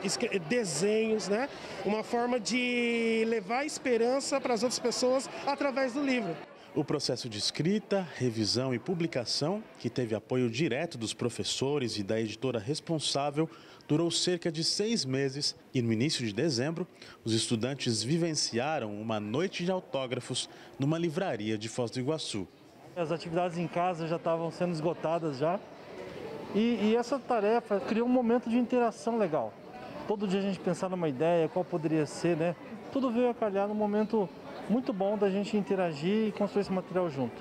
desenhos, né, uma forma de levar esperança para as outras pessoas através do livro. O processo de escrita, revisão e publicação, que teve apoio direto dos professores e da editora responsável, durou cerca de 6 meses e no início de dezembro, os estudantes vivenciaram uma noite de autógrafos numa livraria de Foz do Iguaçu. As atividades em casa já estavam sendo esgotadas já e essa tarefa criou um momento de interação legal. Todo dia a gente pensar numa ideia, qual poderia ser, né? Tudo veio a calhar num momento muito bom da gente interagir e construir esse material junto.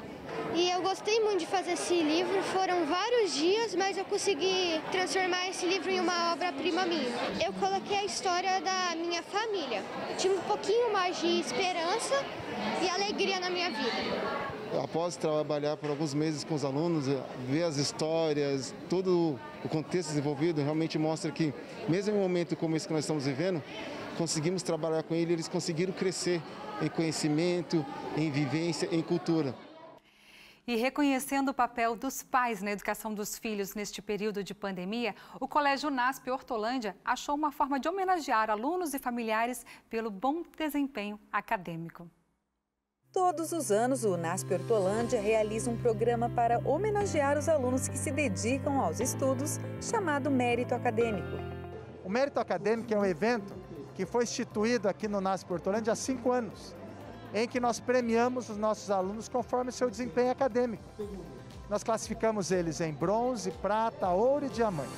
E eu gostei muito de fazer esse livro, foram vários dias, mas eu consegui transformar esse livro em uma obra-prima minha. Eu coloquei a história da minha família. Eu tive um pouquinho mais de esperança e alegria na minha vida. Após trabalhar por alguns meses com os alunos, ver as histórias, todo o contexto desenvolvido, realmente mostra que, mesmo em um momento como esse que nós estamos vivendo, conseguimos trabalhar com eles conseguiram crescer em conhecimento, em vivência, em cultura. E reconhecendo o papel dos pais na educação dos filhos neste período de pandemia, o Colégio NASP Hortolândia achou uma forma de homenagear alunos e familiares pelo bom desempenho acadêmico. Todos os anos, o NASP Hortolândia realiza um programa para homenagear os alunos que se dedicam aos estudos, chamado Mérito Acadêmico. O Mérito Acadêmico é um evento que foi instituído aqui no NASP Hortolândia há 5 anos. em que nós premiamos os nossos alunos conforme o seu desempenho acadêmico. Nós classificamos eles em bronze, prata, ouro e diamante.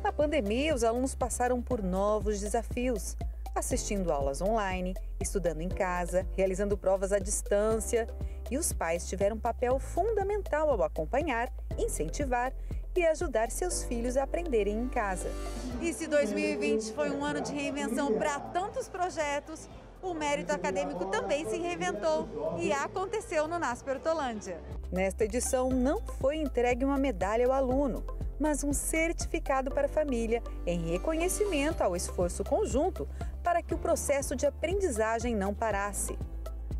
Na pandemia, os alunos passaram por novos desafios, assistindo aulas online, estudando em casa, realizando provas à distância. E os pais tiveram um papel fundamental ao acompanhar, incentivar e ajudar seus filhos a aprenderem em casa. E se 2020 foi um ano de reinvenção para tantos projetos, o mérito acadêmico também se reinventou e aconteceu no NASP Hortolândia. Nesta edição, não foi entregue uma medalha ao aluno, mas um certificado para a família em reconhecimento ao esforço conjunto para que o processo de aprendizagem não parasse.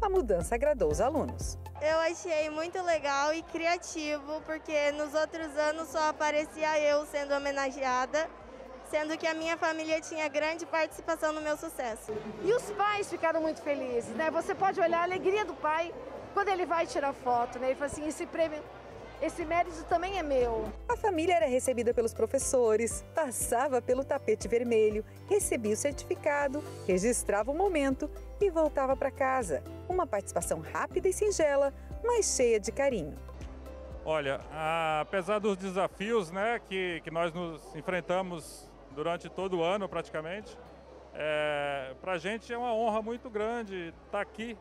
A mudança agradou os alunos. Eu achei muito legal e criativo, porque nos outros anos só aparecia eu sendo homenageada, sendo que a minha família tinha grande participação no meu sucesso. E os pais ficaram muito felizes, né? Você pode olhar a alegria do pai quando ele vai tirar foto, né? Ele fala assim, esse prêmio, esse mérito também é meu. A família era recebida pelos professores, passava pelo tapete vermelho, recebia o certificado, registrava o momento e voltava para casa. Uma participação rápida e singela, mas cheia de carinho. Olha, apesar dos desafios, né, que nós nos enfrentamos durante todo o ano praticamente, para a gente é uma honra muito grande estar aqui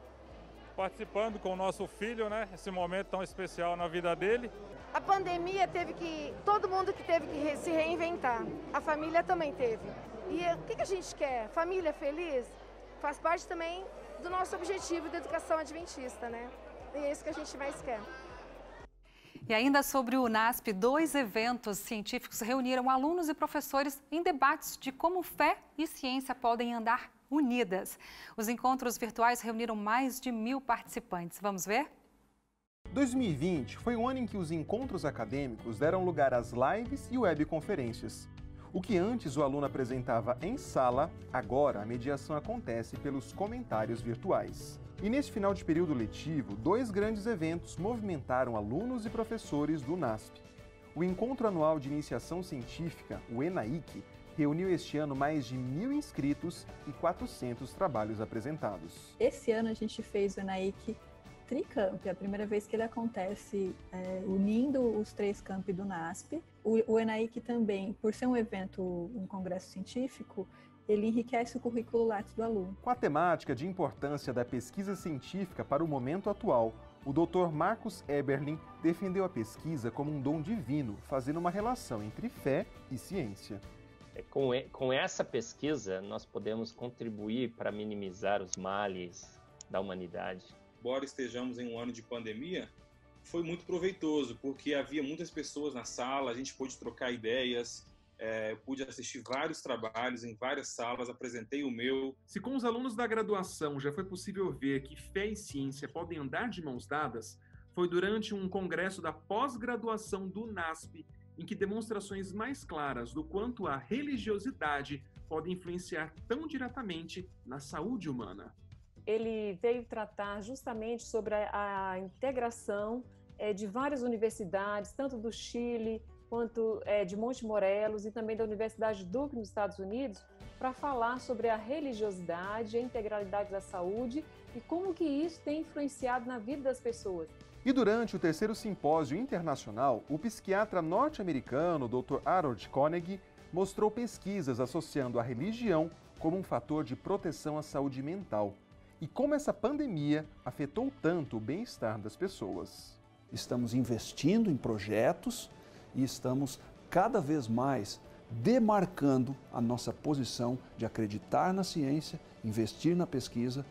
participando com o nosso filho, né, esse momento tão especial na vida dele. A pandemia todo mundo que teve que se reinventar, a família também teve. E o que a gente quer? Família feliz? Faz parte também do nosso objetivo da educação adventista, né? E é isso que a gente mais quer. E ainda sobre o NASP, 2 eventos científicos reuniram alunos e professores em debates de como fé e ciência podem andar unidas. Os encontros virtuais reuniram mais de 1000 participantes. Vamos ver? 2020 foi o ano em que os encontros acadêmicos deram lugar às lives e webconferências. O que antes o aluno apresentava em sala, agora a mediação acontece pelos comentários virtuais. E nesse final de período letivo, 2 grandes eventos movimentaram alunos e professores do NASP. O Encontro Anual de Iniciação Científica, o ENAIC, reuniu este ano mais de 1000 inscritos e 400 trabalhos apresentados. Esse ano a gente fez o ENAIC Tricamp, é a primeira vez que ele acontece unindo os 3 campi do NASP. O ENAIC também, por ser um evento, um congresso científico, ele enriquece o currículo Lattes do aluno. Com a temática de importância da pesquisa científica para o momento atual, o Dr. Marcus Eberlin defendeu a pesquisa como um dom divino, fazendo uma relação entre fé e ciência. Com essa pesquisa, nós podemos contribuir para minimizar os males da humanidade. Embora estejamos em um ano de pandemia, foi muito proveitoso, porque havia muitas pessoas na sala, a gente pôde trocar ideias, pude assistir vários trabalhos em várias salas, apresentei o meu. Se com os alunos da graduação já foi possível ver que fé e ciência podem andar de mãos dadas, foi durante um congresso da pós-graduação do NASP, em que demonstrações mais claras do quanto a religiosidade pode influenciar tão diretamente na saúde humana. Ele veio tratar justamente sobre a integração de várias universidades, tanto do Chile quanto de Monte Morelos e também da Universidade Duke nos Estados Unidos, para falar sobre a religiosidade, a integralidade da saúde e como que isso tem influenciado na vida das pessoas. E durante o 3º Simpósio Internacional, o psiquiatra norte-americano Dr. Harold Koenig mostrou pesquisas associando a religião como um fator de proteção à saúde mental e como essa pandemia afetou tanto o bem-estar das pessoas. Estamos investindo em projetos e estamos cada vez mais demarcando a nossa posição de acreditar na ciência, investir na pesquisa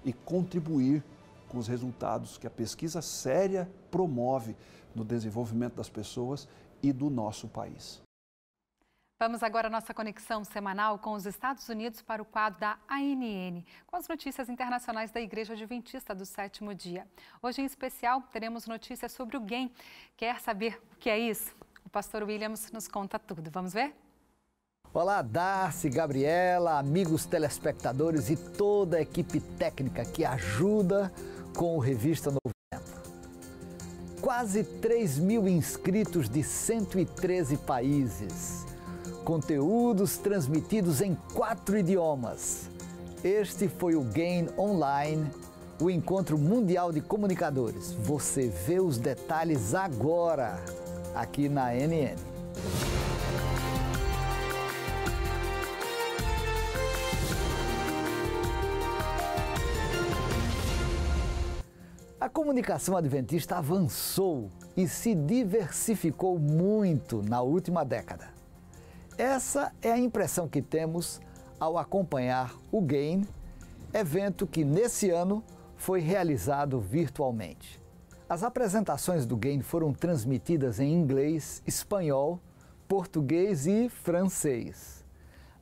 e contribuir com os resultados que a pesquisa séria promove no desenvolvimento das pessoas e do nosso país. Vamos agora à nossa conexão semanal com os Estados Unidos para o quadro da ANN, com as notícias internacionais da Igreja Adventista do 7º dia. Hoje, em especial, teremos notícias sobre o GAIN. Quer saber o que é isso? O pastor Williams nos conta tudo. Vamos ver? Olá, Darcy, Gabriela, amigos telespectadores e toda a equipe técnica que ajuda com o Revista Novo Tempo. Quase 3.000 inscritos de 113 países. Conteúdos transmitidos em 4 idiomas. Este foi o GAIN Online, o Encontro Mundial de Comunicadores. Você vê os detalhes agora, aqui na NN. A comunicação adventista avançou e se diversificou muito na última década. Essa é a impressão que temos ao acompanhar o GAIN, evento que nesse ano foi realizado virtualmente. As apresentações do GAIN foram transmitidas em inglês, espanhol, português e francês.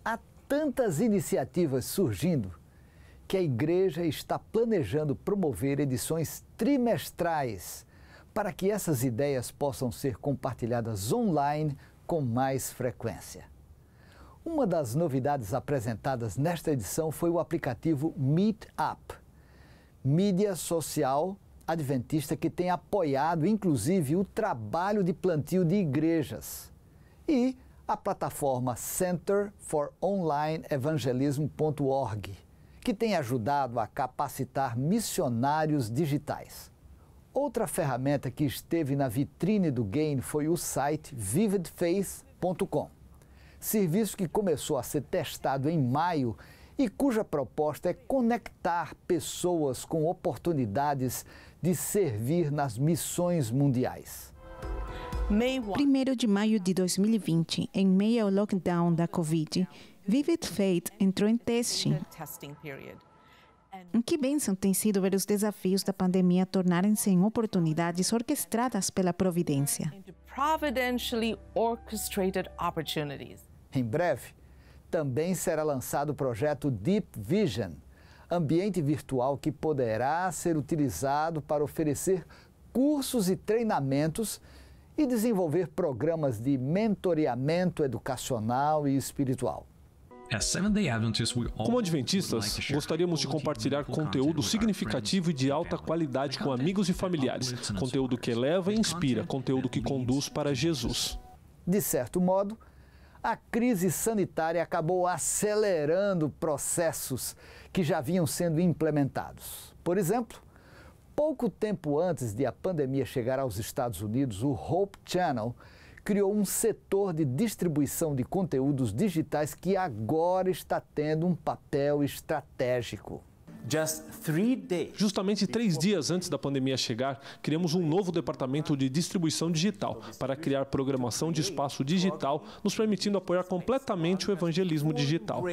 Há tantas iniciativas surgindo que a igreja está planejando promover edições trimestrais para que essas ideias possam ser compartilhadas online com mais frequência. Uma das novidades apresentadas nesta edição foi o aplicativo Meetup, mídia social adventista que tem apoiado, inclusive, o trabalho de plantio de igrejas, e a plataforma Center for Online Evangelism.org, que tem ajudado a capacitar missionários digitais. Outra ferramenta que esteve na vitrine do GAIN foi o site vividfaith.com, serviço que começou a ser testado em maio e cuja proposta é conectar pessoas com oportunidades de servir nas missões mundiais. 1º de maio de 2020, em meio ao lockdown da Covid, Vivid Faith entrou em teste. Que bênção tem sido ver os desafios da pandemia tornarem-se em oportunidades orquestradas pela providência. Em breve, também será lançado o projeto Deep Vision, ambiente virtual que poderá ser utilizado para oferecer cursos e treinamentos e desenvolver programas de mentoreamento educacional e espiritual. Como adventistas, gostaríamos de compartilhar conteúdo significativo e de alta qualidade com amigos e familiares. Conteúdo que eleva e inspira, conteúdo que conduz para Jesus. De certo modo, a crise sanitária acabou acelerando processos que já vinham sendo implementados. Por exemplo, pouco tempo antes de a pandemia chegar aos Estados Unidos, o Hope Channel criou um setor de distribuição de conteúdos digitais que agora está tendo um papel estratégico. Justamente 3 dias antes da pandemia chegar, criamos um novo departamento de distribuição digital para criar programação de espaço digital, nos permitindo apoiar completamente o evangelismo digital.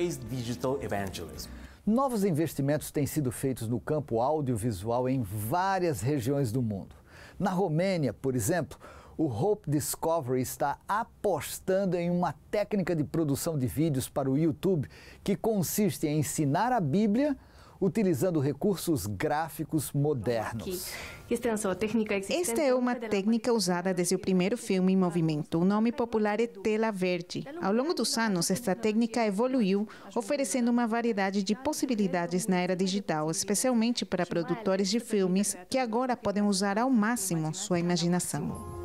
Novos investimentos têm sido feitos no campo audiovisual em várias regiões do mundo. Na Romênia, por exemplo, o Hope Discovery está apostando em uma técnica de produção de vídeos para o YouTube que consiste em ensinar a Bíblia utilizando recursos gráficos modernos. Esta é uma técnica usada desde o primeiro filme em movimento. O nome popular é tela verde. Ao longo dos anos, esta técnica evoluiu, oferecendo uma variedade de possibilidades na era digital, especialmente para produtores de filmes que agora podem usar ao máximo sua imaginação.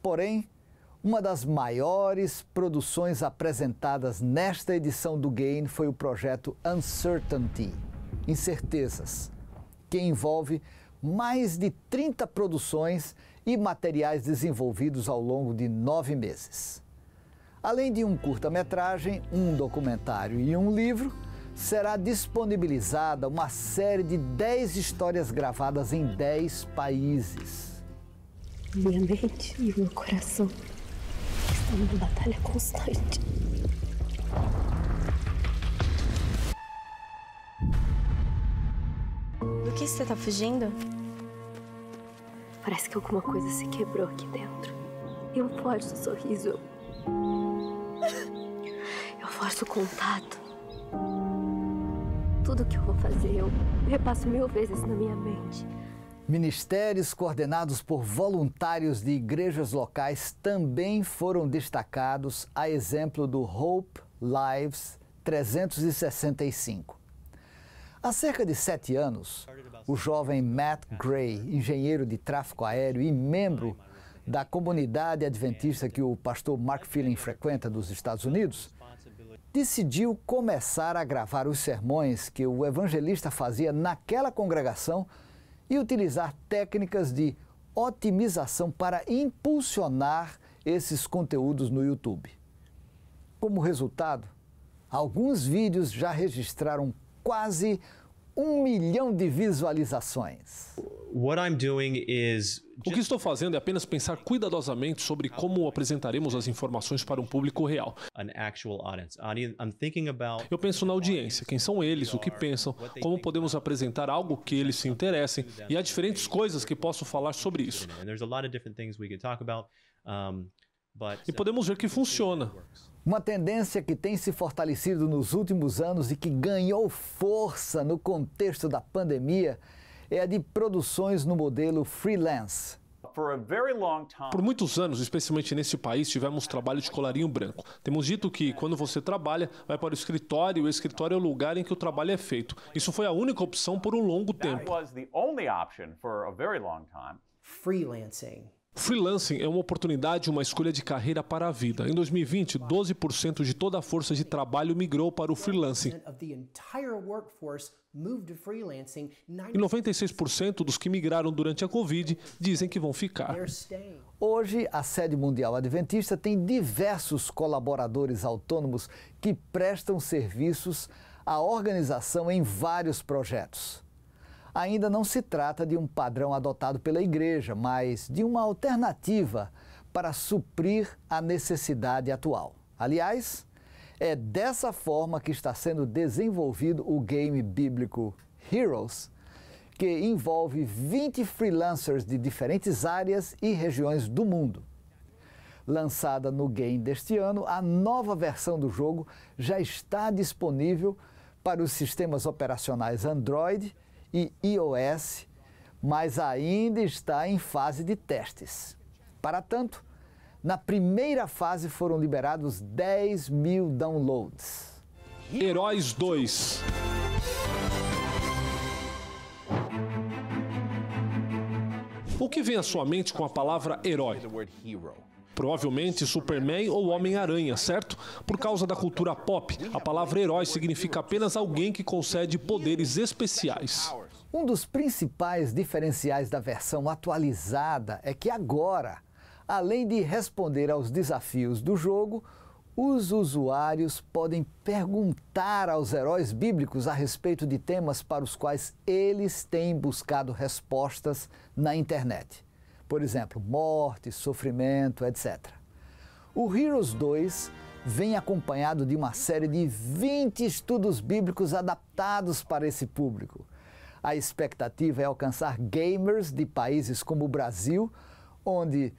Porém, uma das maiores produções apresentadas nesta edição do GAIN foi o projeto Uncertainty, Incertezas, que envolve mais de 30 produções e materiais desenvolvidos ao longo de 9 meses. Além de um curta-metragem, um documentário e um livro, será disponibilizada uma série de 10 histórias gravadas em 10 países. Minha mente e meu coração estão numa batalha constante. Do que você tá fugindo? Parece que alguma coisa se quebrou aqui dentro. Eu forço o sorriso. Eu forço o contato. Tudo que eu vou fazer, eu repasso 1000 vezes na minha mente. Ministérios coordenados por voluntários de igrejas locais também foram destacados, a exemplo do Hope Lives 365. Há cerca de 7 anos, o jovem Matt Gray, engenheiro de tráfego aéreo e membro da comunidade adventista que o pastor Mark Phelan frequenta dos Estados Unidos, decidiu começar a gravar os sermões que o evangelista fazia naquela congregação e utilizar técnicas de otimização para impulsionar esses conteúdos no YouTube. Como resultado, alguns vídeos já registraram quase 1 milhão de visualizações. O que estou fazendo é apenas pensar cuidadosamente sobre como apresentaremos as informações para um público real. Eu penso na audiência, quem são eles, o que pensam, como podemos apresentar algo que eles se interessem, e há diferentes coisas que posso falar sobre isso. E podemos ver que funciona. Uma tendência que tem se fortalecido nos últimos anos e que ganhou força no contexto da pandemia é a de produções no modelo freelance. Por muitos anos, especialmente nesse país, tivemos trabalho de colarinho branco. Temos dito que, quando você trabalha, vai para o escritório e o escritório é o lugar em que o trabalho é feito. Isso foi a única opção por um longo tempo. Freelancing é uma oportunidade e uma escolha de carreira para a vida. Em 2020, 12% de toda a força de trabalho migrou para o freelancing. E 96% dos que migraram durante a Covid dizem que vão ficar. Hoje, a Sede Mundial Adventista tem diversos colaboradores autônomos que prestam serviços à organização em vários projetos. Ainda não se trata de um padrão adotado pela igreja, mas de uma alternativa para suprir a necessidade atual. Aliás, é dessa forma que está sendo desenvolvido o game bíblico Heroes, que envolve 20 freelancers de diferentes áreas e regiões do mundo. Lançada no game deste ano, a nova versão do jogo já está disponível para os sistemas operacionais Android e iOS, mas ainda está em fase de testes. Para tanto, na primeira fase foram liberados 10 mil downloads. Heróis 2. O que vem à sua mente com a palavra herói? Provavelmente Superman ou Homem-Aranha, certo? Por causa da cultura pop, a palavra herói significa apenas alguém que concede poderes especiais. Um dos principais diferenciais da versão atualizada é que agora, além de responder aos desafios do jogo, os usuários podem perguntar aos heróis bíblicos a respeito de temas para os quais eles têm buscado respostas na internet. Por exemplo, morte, sofrimento, etc. O Heroes 2 vem acompanhado de uma série de 20 estudos bíblicos adaptados para esse público. A expectativa é alcançar gamers de países como o Brasil, onde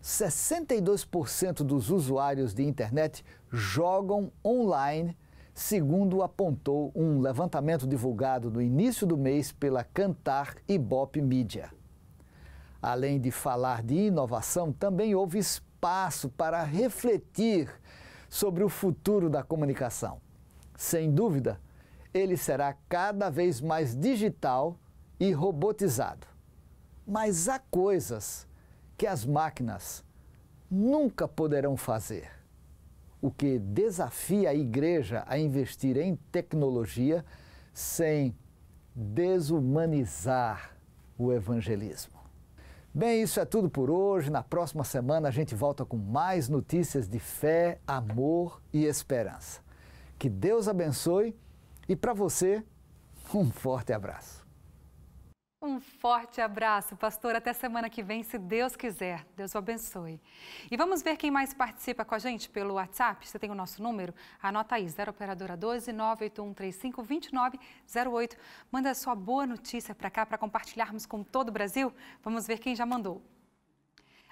62% dos usuários de internet jogam online, segundo apontou um levantamento divulgado no início do mês pela Kantar Ibope Mídia. Além de falar de inovação, também houve espaço para refletir sobre o futuro da comunicação. Sem dúvida, ele será cada vez mais digital e robotizado. Mas há coisas que as máquinas nunca poderão fazer, o que desafia a igreja a investir em tecnologia sem desumanizar o evangelismo. Bem, isso é tudo por hoje. Na próxima semana a gente volta com mais notícias de fé, amor e esperança. Que Deus abençoe e para você, um forte abraço. Um forte abraço, pastor. Até semana que vem, se Deus quiser. Deus o abençoe. E vamos ver quem mais participa com a gente pelo WhatsApp. Você tem o nosso número? Anota aí, 0 operadora 12 98135 2908. Manda a sua boa notícia para cá para compartilharmos com todo o Brasil. Vamos ver quem já mandou.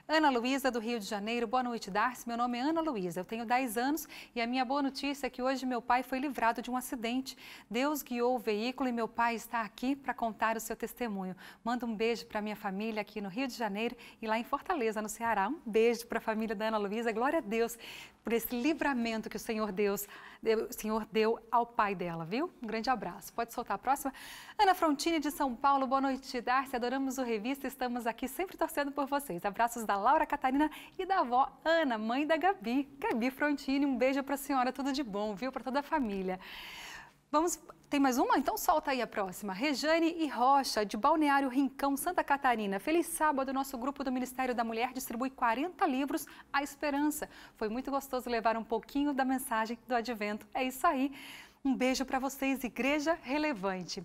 Ana Luísa, do Rio de Janeiro. Boa noite, Darcy. Meu nome é Ana Luísa, eu tenho 10 anos e a minha boa notícia é que hoje meu pai foi livrado de um acidente. Deus guiou o veículo e meu pai está aqui para contar o seu testemunho. Manda um beijo para minha família aqui no Rio de Janeiro e lá em Fortaleza, no Ceará. Um beijo para a família da Ana Luísa. Glória a Deus por esse livramento que o Senhor deu ao pai dela, viu? Um grande abraço. Pode soltar a próxima. Ana Frontini, de São Paulo. Boa noite, Darcy. Adoramos o Revista. Estamos aqui sempre torcendo por vocês. Abraços da da Laura Catarina e da avó Ana, mãe da Gabi. Gabi Frontini, um beijo para a senhora, tudo de bom, viu? Para toda a família. Tem mais uma? Então solta aí a próxima. Rejane e Rocha, de Balneário Rincão, Santa Catarina. Feliz sábado, nosso grupo do Ministério da Mulher distribui 40 livros à esperança. Foi muito gostoso levar um pouquinho da mensagem do Advento. É isso aí. Um beijo para vocês, Igreja Relevante.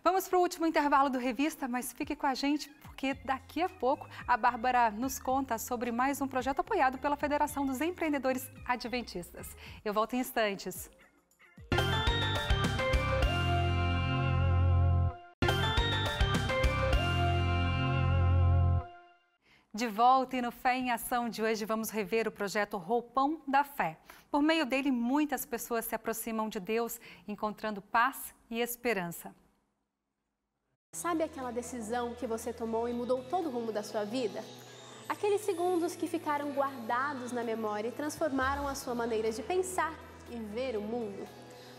Vamos para o último intervalo do Revista, mas fique com a gente, porque daqui a pouco a Bárbara nos conta sobre mais um projeto apoiado pela Federação dos Empreendedores Adventistas. Eu volto em instantes. De volta e no Fé em Ação de hoje vamos rever o projeto Roupão da Fé. Por meio dele, muitas pessoas se aproximam de Deus, encontrando paz e esperança. Sabe aquela decisão que você tomou e mudou todo o rumo da sua vida? Aqueles segundos que ficaram guardados na memória e transformaram a sua maneira de pensar e ver o mundo?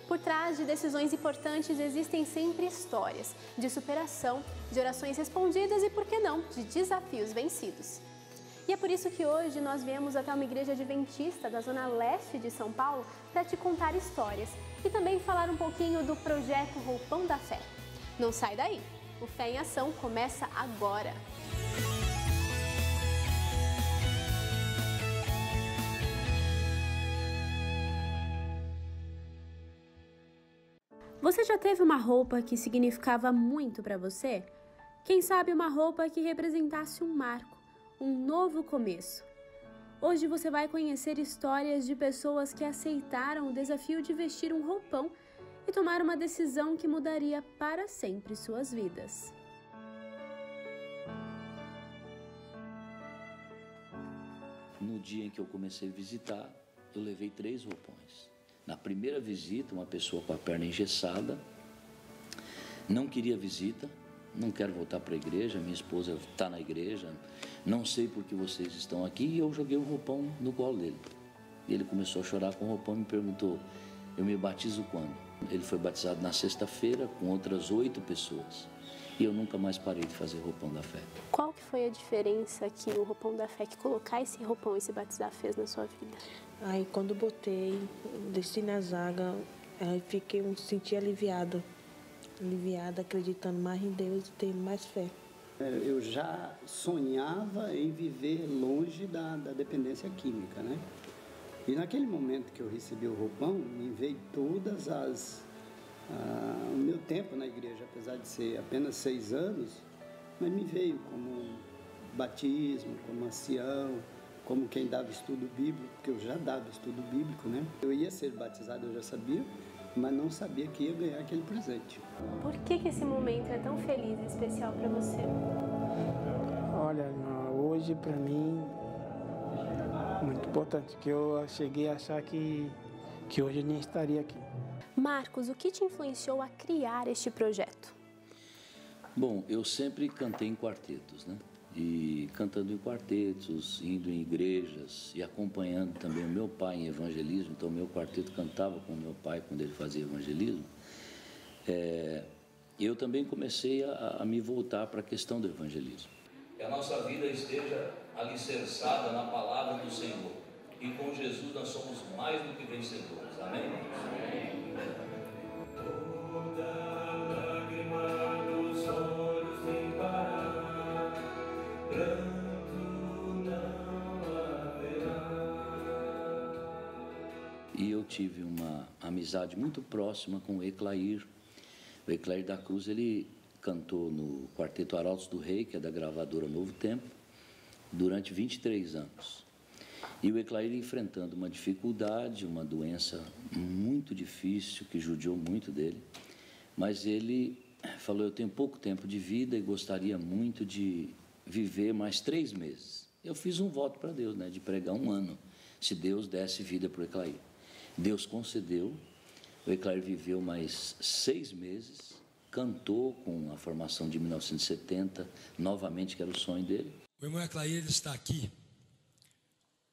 Por trás de decisões importantes existem sempre histórias de superação, de orações respondidas e, por que não, de desafios vencidos. E é por isso que hoje nós viemos até uma igreja adventista da zona leste de São Paulo para te contar histórias e também falar um pouquinho do projeto Roupão da Fé. Não sai daí, o Fé em Ação começa agora! Você já teve uma roupa que significava muito para você? Quem sabe uma roupa que representasse um marco, um novo começo? Hoje você vai conhecer histórias de pessoas que aceitaram o desafio de vestir um roupão e tomar uma decisão que mudaria para sempre suas vidas. No dia em que eu comecei a visitar, eu levei 3 roupões. Na primeira visita, uma pessoa com a perna engessada, não queria visita, não quero voltar para a igreja, minha esposa está na igreja, não sei por que vocês estão aqui, e eu joguei o roupão no colo dele. E ele começou a chorar com o roupão e me perguntou, eu me batizo quando? Ele foi batizado na sexta-feira com outras 8 pessoas. E eu nunca mais parei de fazer Roupão da Fé. Qual que foi a diferença que o Roupão da Fé, que colocar esse roupão e se batizar fez na sua vida? Aí quando botei, desci na zaga, aí senti aliviada, acreditando mais em Deus e tendo mais fé. Eu já sonhava em viver longe da dependência química, né? E naquele momento que eu recebi o roupão, me veio todas o meu tempo na igreja, apesar de ser apenas 6 anos, mas me veio como batismo, como ancião, como quem dava estudo bíblico, porque eu já dava estudo bíblico, né? Eu ia ser batizado, eu já sabia, mas não sabia que ia ganhar aquele presente. Por que esse momento é tão feliz e especial para você? Olha, hoje para mim muito importante, que eu cheguei a achar que hoje eu nem estaria aqui. Marcos, o que te influenciou a criar este projeto? Bom, eu sempre cantei em quartetos, né? E cantando em quartetos, indo em igrejas e acompanhando também o meu pai em evangelismo. Então, meu quarteto cantava com o meu pai quando ele fazia evangelismo. Eu também comecei a me voltar para a questão do evangelismo. Que a nossa vida esteja alicerçada na palavra do Senhor. E com Jesus nós somos mais do que vencedores. Amém? Amém. Toda lágrima dos olhos tem parar, pranto não haverá. E eu tive uma amizade muito próxima com o Eclair. O Eclair da Cruz, ele cantou no Quarteto Arautos do Rei, que é da gravadora Novo Tempo, durante 23 anos. E o Eclair enfrentando uma dificuldade, uma doença muito difícil, que judiou muito dele. Mas ele falou, eu tenho pouco tempo de vida e gostaria muito de viver mais 3 meses. Eu fiz um voto para Deus, né, de pregar 1 ano, se Deus desse vida para o Eclair. Deus concedeu, o Eclair viveu mais 6 meses, cantou com a formação de 1970, novamente, que era o sonho dele. O irmão Eclair, ele está aqui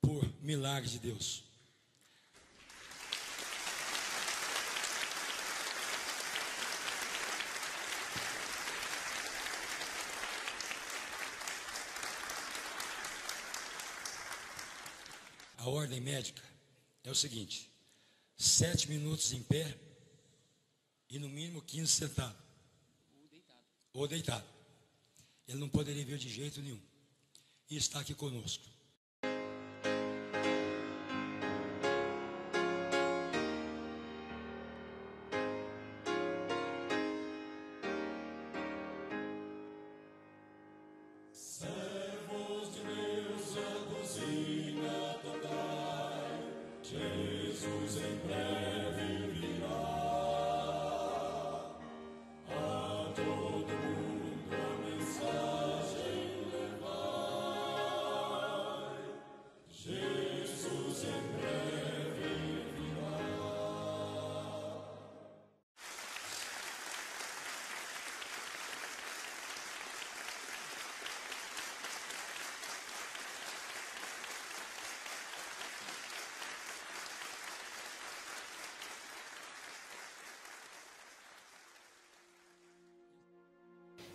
por milagre de Deus. A ordem médica é o seguinte: 7 minutos em pé e no mínimo 15 sentado. Ou deitado. Ele não poderia vir de jeito nenhum. E está aqui conosco. Servos de Deus, a buzina tocai, Jesus em breve virá. A todo mundo a mensagem levai, Jesus em breve virá.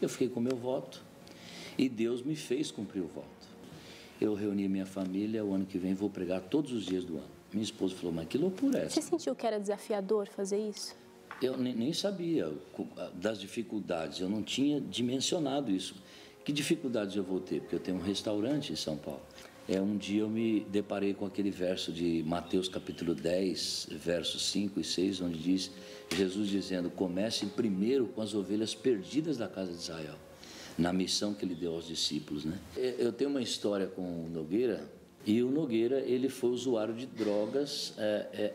Eu fiquei com o meu voto e Deus me fez cumprir o voto. Eu reuni minha família, o ano que vem vou pregar todos os dias do ano. Minha esposa falou, mas que loucura é essa? Você sentiu que era desafiador fazer isso? Eu nem sabia das dificuldades, eu não tinha dimensionado isso. Que dificuldades eu vou ter? Porque eu tenho um restaurante em São Paulo. Um dia eu me deparei com aquele verso de Mateus capítulo 10, versos 5 e 6, onde diz, Jesus dizendo, comece primeiro com as ovelhas perdidas da casa de Israel, na missão que ele deu aos discípulos, né? Eu tenho uma história com o Nogueira, e o Nogueira, ele foi usuário de drogas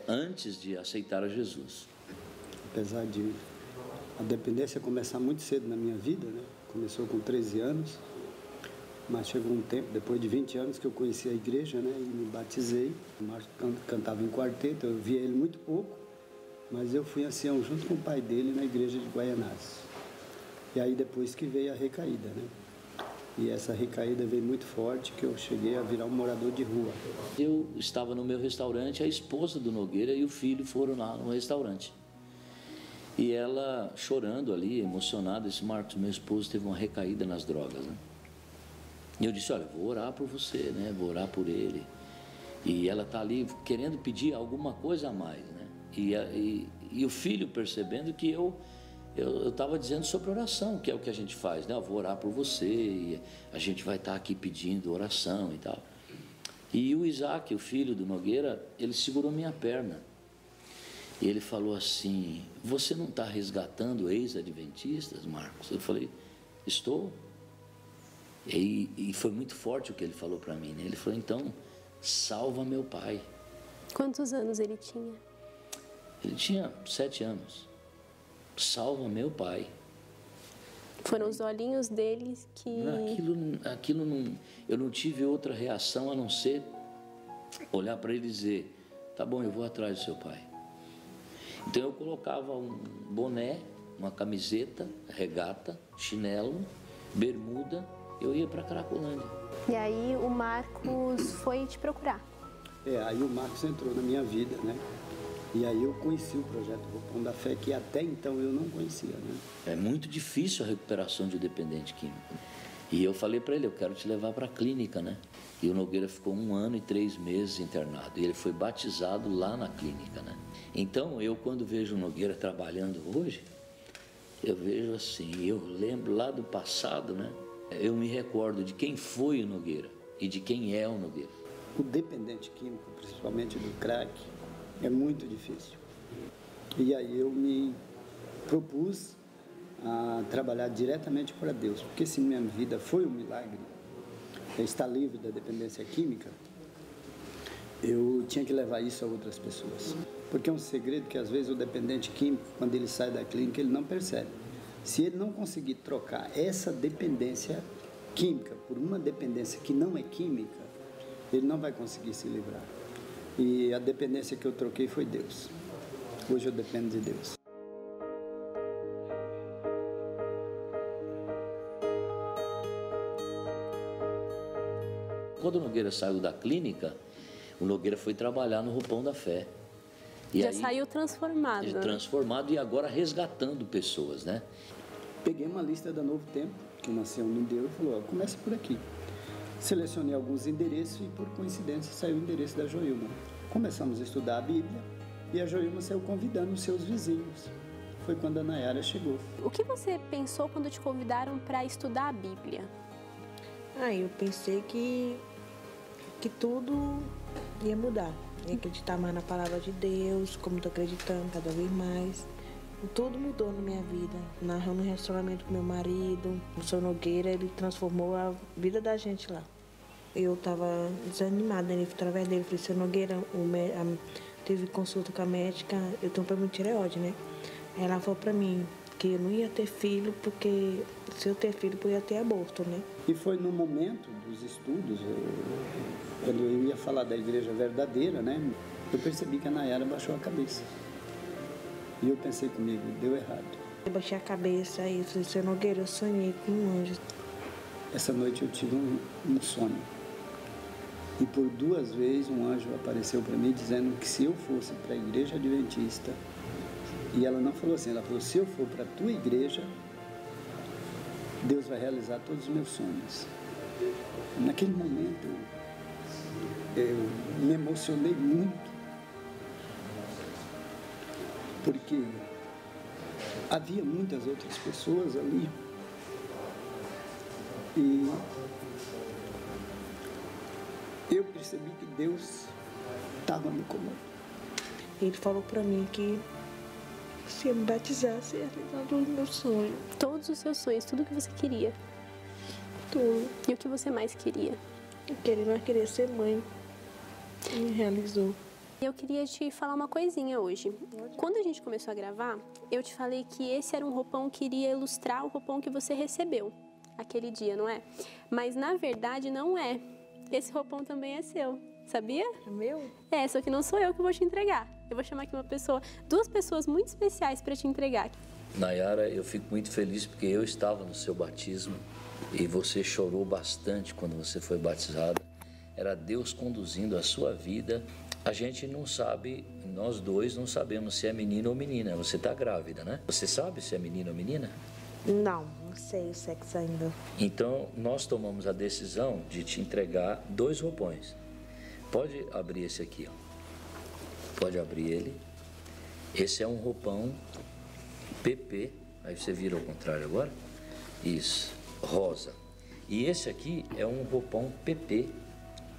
antes de aceitar a Jesus. Apesar de a dependência começar muito cedo na minha vida, né? Começou com 13 anos, mas chegou um tempo, depois de 20 anos, que eu conheci a igreja, né? E me batizei. O Márcio cantava em quarteto, eu via ele muito pouco, mas eu fui ancião junto com o pai dele na igreja de Guaianazes. E aí depois que veio a recaída, né? E essa recaída veio muito forte, que eu cheguei a virar um morador de rua. Eu estava no meu restaurante, a esposa do Nogueira e o filho foram lá no restaurante. E ela, chorando ali, emocionada, disse, Marcos, meu esposo teve uma recaída nas drogas, né? E eu disse, olha, vou orar por você, né? Vou orar por ele. E ela está ali querendo pedir alguma coisa a mais, né? E o filho percebendo que eu estava dizendo sobre oração, que é o que a gente faz, né? Eu vou orar por você, e a gente vai estar aqui pedindo oração e tal. E o Isaac, o filho do Nogueira, ele segurou minha perna. E ele falou assim, você não está resgatando ex-adventistas, Marcos? Eu falei, estou. E foi muito forte o que ele falou para mim, né? Ele falou, então, salva meu pai. Quantos anos ele tinha? Ele tinha 7 anos. Salva meu pai. Foram os olhinhos dele que... Aquilo não... Eu não tive outra reação a não ser olhar para ele e dizer, tá bom, eu vou atrás do seu pai. Então eu colocava um boné, uma camiseta, regata, chinelo, bermuda, eu ia para Cracolândia. E aí o Marcos foi te procurar. Aí o Marcos entrou na minha vida, né? E aí eu conheci o projeto Roupão da Fé, que até então eu não conhecia, né? É muito difícil a recuperação de dependente químico. E eu falei para ele, eu quero te levar para a clínica, né? E o Nogueira ficou 1 ano e 3 meses internado. E ele foi batizado lá na clínica, né? Então, eu quando vejo o Nogueira trabalhando hoje, eu vejo assim, eu lembro lá do passado, né? Eu me recordo de quem foi o Nogueira e de quem é o Nogueira. O dependente químico, principalmente do crack, é muito difícil. E aí eu me propus a trabalhar diretamente para Deus, porque se minha vida foi um milagre, estar livre da dependência química, eu tinha que levar isso a outras pessoas. Porque é um segredo que às vezes o dependente químico, quando ele sai da clínica, ele não percebe. Se ele não conseguir trocar essa dependência química por uma dependência que não é química, ele não vai conseguir se livrar. E a dependência que eu troquei foi Deus. Hoje eu dependo de Deus. Quando o Nogueira saiu da clínica, o Nogueira foi trabalhar no Roupão da Fé. E já aí, saiu transformado. Transformado e agora resgatando pessoas, né? Peguei uma lista da Novo Tempo, que o Marcelo me deu, e falou, começa por aqui. Selecionei alguns endereços e, por coincidência, saiu o endereço da Joilma. Começamos a estudar a Bíblia e a Joilma saiu convidando os seus vizinhos. Foi quando a Nayara chegou. O que você pensou quando te convidaram para estudar a Bíblia? Eu pensei que tudo ia mudar. Ia acreditar mais na palavra de Deus, como estou acreditando cada vez mais. Tudo mudou na minha vida. No relacionamento com meu marido, o Sr. Nogueira, ele transformou a vida da gente lá. Eu estava desanimada, né? Através dele, falei, Sr. Nogueira, teve consulta com a médica, eu tenho um problema de tireoide, né? Aí ela falou pra mim que eu não ia ter filho, porque se eu ter filho, eu ia ter aborto, né? E foi no momento dos estudos, quando eu ia falar da igreja verdadeira, né? Eu percebi que a Nayara baixou a cabeça. E eu pensei comigo, deu errado. Eu baixei a cabeça e falei, Sr. Nogueira, eu sonhei com um anjo. Essa noite eu tive um sonho. E por 2 vezes um anjo apareceu para mim dizendo que se eu fosse para a igreja adventista, e ela não falou assim, ela falou, se eu for para a tua igreja, Deus vai realizar todos os meus sonhos. Naquele momento, eu me emocionei muito, porque havia muitas outras pessoas ali e eu percebi que Deus estava me comandando. Ele falou para mim que se eu me batizasse, ia realizar todos os meus sonhos. Todos os seus sonhos, tudo que você queria? Tudo. E o que você mais queria? Ele não queria ser mãe. Ele realizou. Eu queria te falar uma coisinha hoje. Quando a gente começou a gravar, eu te falei que esse era um roupão que iria ilustrar o roupão que você recebeu aquele dia, não é? Mas na verdade não é. Esse roupão também é seu, sabia? É meu? É, só que não sou eu que vou te entregar. Eu vou chamar aqui duas pessoas muito especiais para te entregar. Nayara, eu fico muito feliz porque eu estava no seu batismo e você chorou bastante quando você foi batizada. Era Deus conduzindo a sua vida. A gente não sabe, nós dois não sabemos se é menino ou menina. Você está grávida, né? Você sabe se é menino ou menina? Não sei o sexo ainda. Então, nós tomamos a decisão de te entregar 2 roupões. Pode abrir esse aqui, ó. Pode abrir ele. Esse é um roupão PP. Aí você vira ao contrário agora. Isso, rosa. E esse aqui é um roupão PP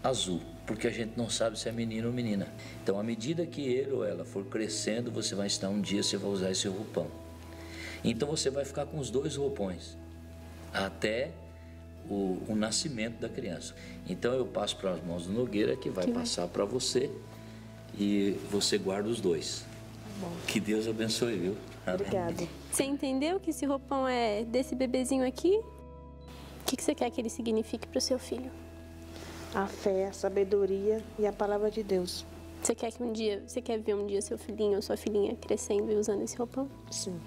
azul, porque a gente não sabe se é menino ou menina. Então, à medida que ele ou ela for crescendo, você vai estar um dia, você vai usar esse roupão. Então, você vai ficar com os 2 roupões até o nascimento da criança. Então, eu passo para as mãos do Nogueira, que vai passar para você, e você guarda os 2. Bom. Que Deus abençoe, viu? Obrigada. Você entendeu que esse roupão é desse bebezinho aqui? O que você quer que ele signifique para o seu filho? A fé, a sabedoria e a palavra de Deus. Você quer ver um dia seu filhinho ou sua filhinha crescendo e usando esse roupão? Sim.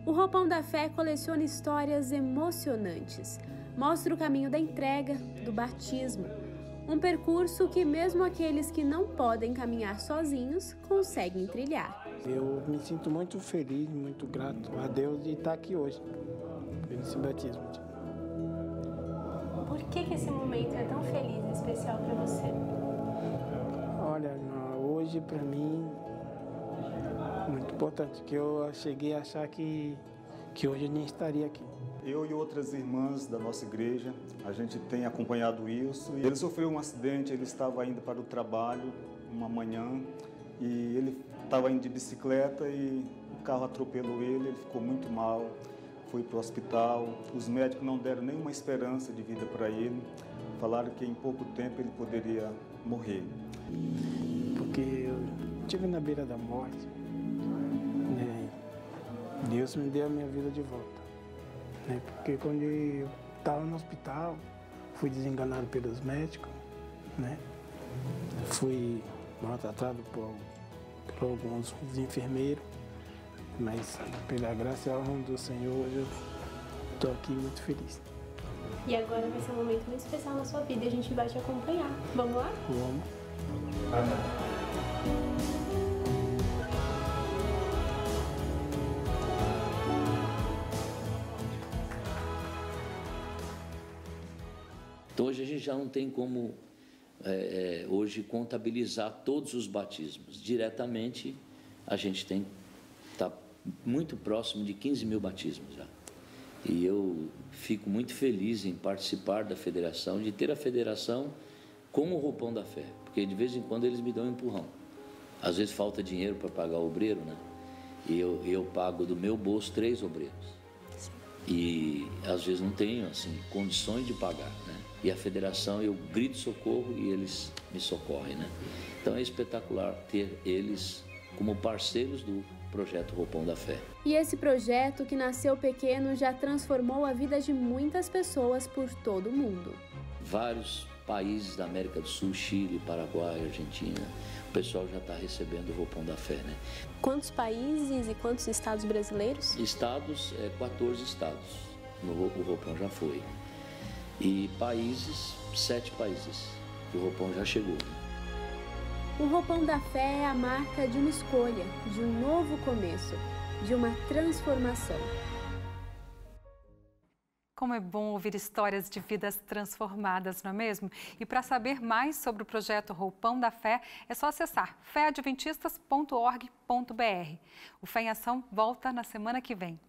O Roupão da Fé coleciona histórias emocionantes. Mostra o caminho da entrega, do batismo. Um percurso que mesmo aqueles que não podem caminhar sozinhos conseguem trilhar. Eu me sinto muito feliz, muito grato a Deus de estar aqui hoje, nesse batismo. Por que esse momento é tão feliz e especial para você? Olha, hoje para mim muito importante, que eu cheguei a achar que hoje eu nem estaria aqui. Eu e outras irmãs da nossa igreja, a gente tem acompanhado isso. Ele sofreu um acidente, ele estava indo para o trabalho uma manhã e ele estava indo de bicicleta e o carro atropelou ele ficou muito mal, foi para o hospital. Os médicos não deram nenhuma esperança de vida para ele, falaram que em pouco tempo ele poderia morrer. Porque eu estive na beira da morte, né? Deus me deu a minha vida de volta. Porque quando eu estava no hospital, fui desenganado pelos médicos, né? Fui maltratado por alguns enfermeiros, mas pela graça e honra do Senhor, hoje eu estou aqui muito feliz. E agora vai ser um momento muito especial na sua vida e a gente vai te acompanhar. Vamos lá? Vamos. Então hoje a gente já não tem como hoje contabilizar todos os batismos. Diretamente a gente está muito próximo de 15 mil batismos já. E eu fico muito feliz em participar da federação, de ter a federação como o Roupão da Fé, porque de vez em quando eles me dão um empurrão. Às vezes falta dinheiro para pagar o obreiro, né? E eu pago do meu bolso 3 obreiros. E às vezes não tenho assim condições de pagar, né? E a federação, eu grito socorro e eles me socorrem, né? Então é espetacular ter eles como parceiros do projeto Roupão da Fé. E esse projeto, que nasceu pequeno, já transformou a vida de muitas pessoas por todo o mundo. Vários países da América do Sul, Chile, Paraguai, Argentina, o pessoal já está recebendo o Roupão da Fé, né? Quantos países e quantos estados brasileiros? Estados, 14 estados, o Roupão já foi. E países, 7 países, o Roupão já chegou. O Roupão da Fé é a marca de uma escolha, de um novo começo, de uma transformação. Como é bom ouvir histórias de vidas transformadas, não é mesmo? E para saber mais sobre o projeto Roupão da Fé, é só acessar feadventistas.org.br. O Fé em Ação volta na semana que vem.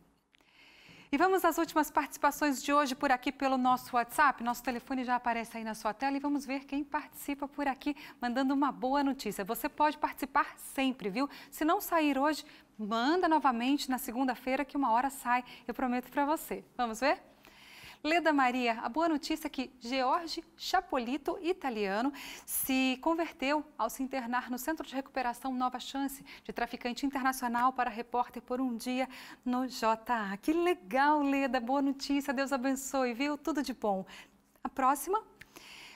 E vamos às últimas participações de hoje por aqui pelo nosso WhatsApp. Nosso telefone já aparece aí na sua tela e vamos ver quem participa por aqui, mandando uma boa notícia. Você pode participar sempre, viu? Se não sair hoje, manda novamente na segunda-feira que uma hora sai, eu prometo para você. Vamos ver? Leda Maria, a boa notícia é que George Chapolito, italiano, se converteu ao se internar no Centro de Recuperação Nova Chance, de traficante internacional para repórter por um dia no JA. Que legal, Leda, boa notícia, Deus abençoe, viu? Tudo de bom. A próxima?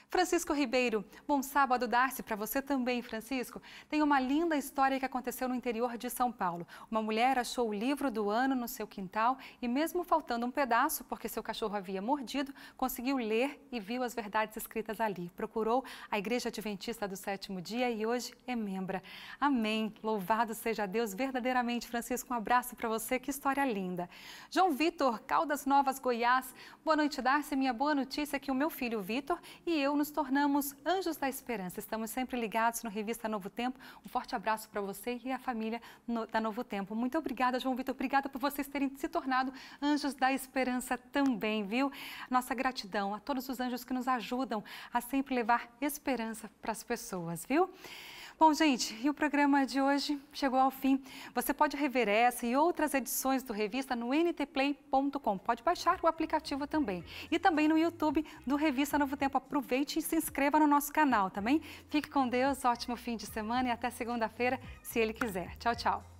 Francisco Ribeiro, bom sábado, Darcy, para você também, Francisco. Tem uma linda história que aconteceu no interior de São Paulo. Uma mulher achou o livro do ano no seu quintal e mesmo faltando um pedaço, porque seu cachorro havia mordido, conseguiu ler e viu as verdades escritas ali. Procurou a Igreja Adventista do Sétimo Dia e hoje é membra. Amém. Louvado seja Deus verdadeiramente, Francisco. Um abraço para você, que história linda. João Vitor, Caldas Novas, Goiás. Boa noite, Darcy. Minha boa notícia é que o meu filho Vitor e eu nos tornamos anjos da esperança. Estamos sempre ligados no Revista Novo Tempo. Um forte abraço para você e a família da Novo Tempo. Muito obrigada, João Vitor. Obrigada por vocês terem se tornado anjos da esperança também, viu? Nossa gratidão a todos os anjos que nos ajudam a sempre levar esperança para as pessoas, viu? Bom, gente, e o programa de hoje chegou ao fim. Você pode rever essa e outras edições do Revista no ntplay.com. Pode baixar o aplicativo também. E também no YouTube do Revista Novo Tempo. Aproveite e se inscreva no nosso canal também. Fique com Deus, ótimo fim de semana e até segunda-feira, se Ele quiser. Tchau, tchau.